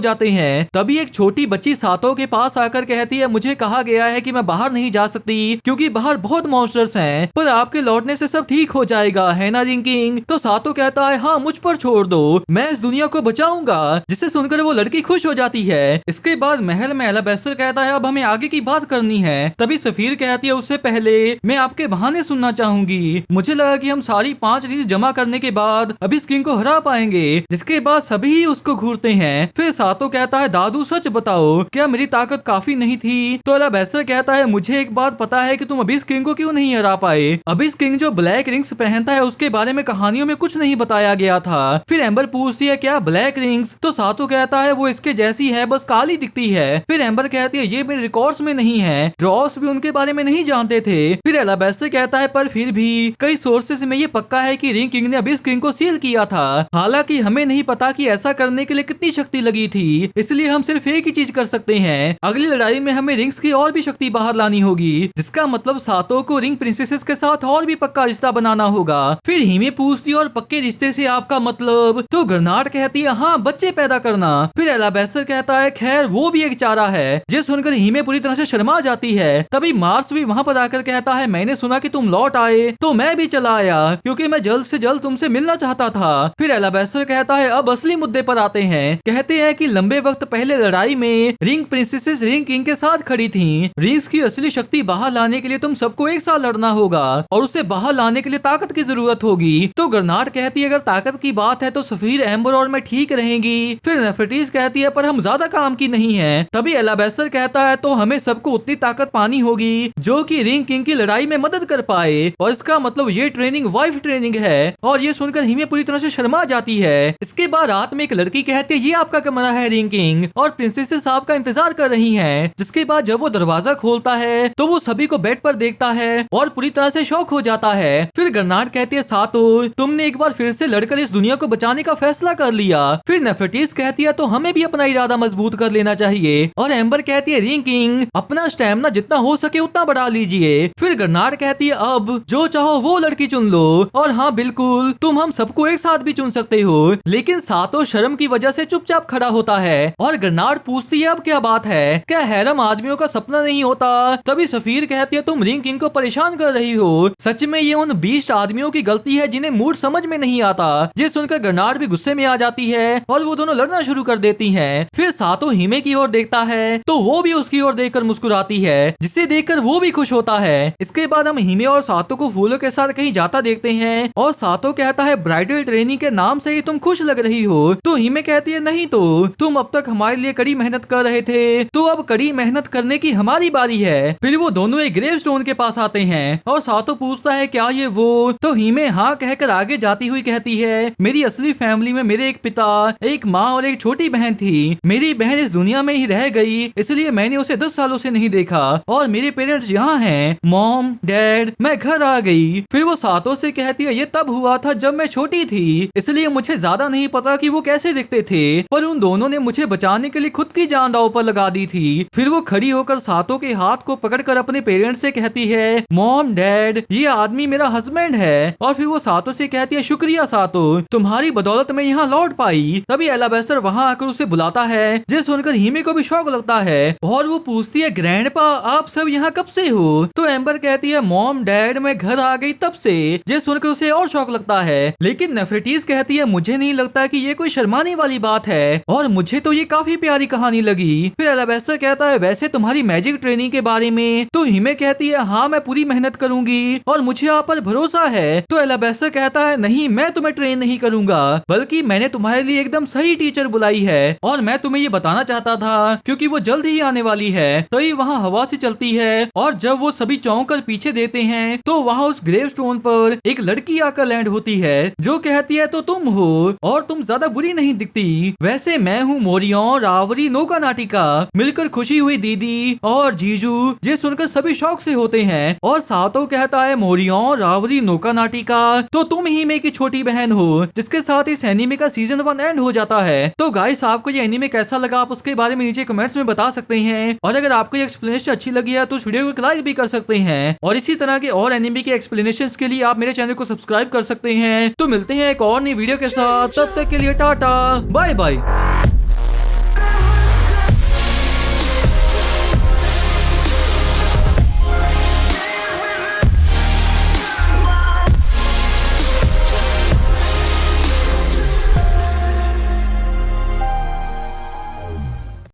जाते हैं। तभी एक छोटी बच्ची सातो के पास आकर कहती है मुझे कहा गया है कि मैं बाहर नहीं जा सकती क्योंकि बाहर बहुत मॉन्स्टर्स हैं, पर आपके लौटने से सब ठीक हो जाएगा है ना रिंग किंग? तो सातो कहता है हाँ मुझ पर छोड़ दो, मैं इस दुनिया को बचाऊंगा। जिसे सुनकर वो लड़की खुश हो जाती है। इसके बाद महल में एलाबेस्टर कहता है अब हमें आगे की बात करनी है। तभी सफीर कहती है उससे पहले मैं आपके बहाने सुनना चाहूंगी, मुझे लगा कि हम सारी 5 रील जमा करने के बाद अबिस किंग को हरा पाएंगे। जिसके बाद सभी उसको घूरते हैं। फिर सातो कहता है दादू सच बताओ क्या मेरी ताकत काफी नहीं थी? तो एलाबेस्टर कहता है मुझे एक बात पता है कि तुम अबिस किंग को क्यों नहीं हरा पाए। अबिस किंग जो ब्लैक रिंग्स पहनता है उसके बारे में कहानियों में कुछ नहीं बताया गया था। फिर एम्बर पूछती है क्या ब्लैक रिंग्स? तो सातो कहता है वो इसके जैसी है बस काली दिखती है। फिर एम्बर कहती है ये मेरे रिकॉर्ड्स में नहीं है, ड्रॉस भी उनके बारे में नहीं जानते थे। फिर एलाबेस्टर कहता है पर फिर भी कई सोर्सेस में ये पक्का है कि रिंग किंग ने अबिस किंग को सील किया था, हालांकि हमें नहीं पता कि ऐसा करने के लिए कितनी शक्ति लगी थी, इसलिए हम सिर्फ एक ही चीज कर सकते हैं, अगली लड़ाई में हमें रिंग्स की और भी शक्ति बाहर लानी होगी, जिसका मतलब सातो को रिंग प्रिंसेसेस के साथ और भी पक्का रिश्ता बनाना होगा। फिर हिमे पूछती है और पक्के रिश्ते से आपका मतलब? तो गर्नार्ड कहती है हाँ बच्चे पैदा करना। फिर एलाबेस्टर कहता है खैर वो भी एक चारा है। ये सुनकर हिमे पूरी तरह से शर्मा जाती है। तभी मार्स भी वहाँ पर आकर कहता है मैंने सुना कि तुम लौट आए तो मैं भी चला आया क्योंकि मैं जल्द से जल्द तुमसे मिलना चाहता था। फिर एलाबेस्टर कहता है अब असली मुद्दे पर आते हैं। कहते हैं कि लंबे वक्त पहले लड़ाई में रिंग प्रिंसेसेस रिंग किंग के साथ खड़ी थीं। रिंग्स की असली शक्ति बाहर लाने के लिए तुम सबको एक साथ लड़ना होगा और उसे बाहर लाने के लिए ताकत की जरूरत होगी। तो गर्नार्ड कहती है अगर ताकत की बात है तो सफीर एम्बर और मैं ठीक रहेंगी। फिर नेफर्टिस कहती है पर हम ज्यादा काम की नहीं है। तभी एलाबेस्टर कहता है तो हमें सबको उतनी ताकत पानी होगी जो कि रिंग किंग की लड़ाई में मदद कर पाए और इसका मतलब ये ट्रेनिंग वाइफ ट्रेनिंग है। और ये सुनकर हिमे पूरी तरह से शर्मा जाती है। इसके बाद रात में एक लड़की कहती है ये आपका कमरा है रिंग किंग और प्रिंसेसेस आपका इंतजार कर रही हैं। जिसके बाद जब वो दरवाजा खोलता है तो वो सभी को बेड पर देखता है और पूरी तरह से शॉक हो जाता है। फिर गर्नार्ड कहती है सातो तुमने एक बार फिर से लड़कर इस दुनिया को बचाने का फैसला कर लिया। फिर नेफर्टिस कहती है तो हमें भी अपना इरादा मजबूत कर लेना चाहिए। और एम्बर कहती है रिंग किंग अपना स्टैमिना जितना हो सके उतना बढ़ा लीजिए। फिर गर्नार्ड कहती है अब जो चाहो वो लड़की चुन लो। और हाँ बिल्कुल तुम हम सबको एक साथ भी चुन सकते हो। लेकिन सातो शर्म की वजह से चुपचाप खड़ा होता है और गर्नार्ड पूछती है अब क्या बात है, क्या हैरम आदमियों का सपना नहीं होता? तभी सफीर कहती है तुम रिंग किंग को परेशान कर रही हो, सच में ये उन 20 आदमियों की गलती है जिन्हें मूड समझ में नहीं आता। ये सुनकर गर्नार्ड भी गुस्से में आ जाती है और वो दोनों लड़ना शुरू कर देती हैं। फिर सातो हिमे की ओर देखता है तो वो भी उसकी ओर देखकर मुस्कुराती है, जिसे देखकर वो भी खुश होता है। इसके बाद हम हिमे और सातो को फूलों के साथ कहीं जाता देखते हैं और सातो कहता है ब्राइडल ट्रेनिंग के नाम से ही तुम खुश लग रही हो। तो हिमे कहती है नहीं तो तुम अब तक हमारे लिए कड़ी मेहनत कर रहे थे, तो अब कड़ी मेहनत करने की हमारी बारी है। फिर वो दोनों एक ग्रेव स्टोन के पास आते हैं और सातो पूछता है क्या ये वो, तो हिमे हाँ कहकर आगे जाती हुई कहती है मेरी असली फैमिली में मेरे एक पिता, एक माँ और एक छोटी बहन थी। मेरी बहन इस दुनिया में ही रह गई, इसलिए मैंने उसे 10 सालों से नहीं देखा और मेरे पेरेंट्स यहाँ हैं, मॉम डैड, मैं घर आ गई। फिर वो सातो से कहती है ये तब हुआ था जब मैं छोटी थी, इसलिए मुझे ज्यादा नहीं पता कि वो कैसे दिखते थे, पर उन दोनों ने मुझे बचाने के लिए खुद की जान दांव पर लगा दी थी। फिर वो खड़ी होकर सातो के हाथ को पकड़कर अपने पेरेंट्स से कहती है मॉम डैड ये आदमी मेरा हस्बैंड है। और फिर वो सातो से कहती है शुक्रिया सातो, तुम्हारी बदौलत मैं यहाँ लौट पाई। तभी एलाबेस्टर वहाँ आकर उसे बुलाता है, जिसे सुनकर हिमे को भी शौक लगता है और वो पूछती है ग्रैंडपा आप सब यहाँ कब से हो। तो एम्बर कहती है मॉम डैड मैं घर आ गई तब से। जिसे सुनकर उसे और शौक लगता है, लेकिन नेफरेटीज कहती है मुझे नहीं लगता कि ये कोई शर्माने वाली बात है और मुझे तो ये काफी प्यारी कहानी लगी। फिर एलाबेस्टर कहता है वैसे तुम्हारी मैजिक ट्रेनिंग के बारे में, तो हिमे कहती है हाँ मैं पूरी मेहनत करूंगी और मुझे आप पर भरोसा है। तो एलाबेस्टर कहता है नहीं मैं तुम्हें ट्रेन नहीं करूंगा, बल्कि मैंने तुम्हारे लिए एकदम सही टीचर बुलाई है और मैं तुम्हें ये बताना चाहता था क्योंकि वो जल्द ही आने वाली है। तो ये वहाँ हवा से चलती है और जब वो सभी चौंक कर पीछे देते हैं तो वहाँ उस ग्रेव स्टोन पर एक लड़की आकर लैंड होती है जो कहती है तो तुम हो और तुम ज्यादा बुरी नहीं दिखती, वैसे मैं हूँ मोरियों रावरी नौका नाटिका, मिलकर खुशी हुई दीदी और जीजू। ये सुनकर सभी शौक से होते हैं और सातो कहता है मोरियों रावरी नौका नाटिका तो तुम ही में की छोटी बहन हो। जिसके साथ इस एनीमे का सीजन 1 एंड हो जाता है। तो गाइस आपको ये एनीमे कैसा लगा आप उसके बारे में नीचे कमेंट्स में बता सकते हैं और अगर आपको ये एक्सप्लेनेशन अच्छी लगी है तो उस वीडियो को लाइक भी कर सकते हैं और इसी तरह के और एनीमे के एक्सप्लेनेशंस के लिए आप मेरे चैनल को सब्सक्राइब कर सकते हैं। तो मिलते हैं एक और नई वीडियो के साथ, तब तक के लिए टाटा बाय बाय।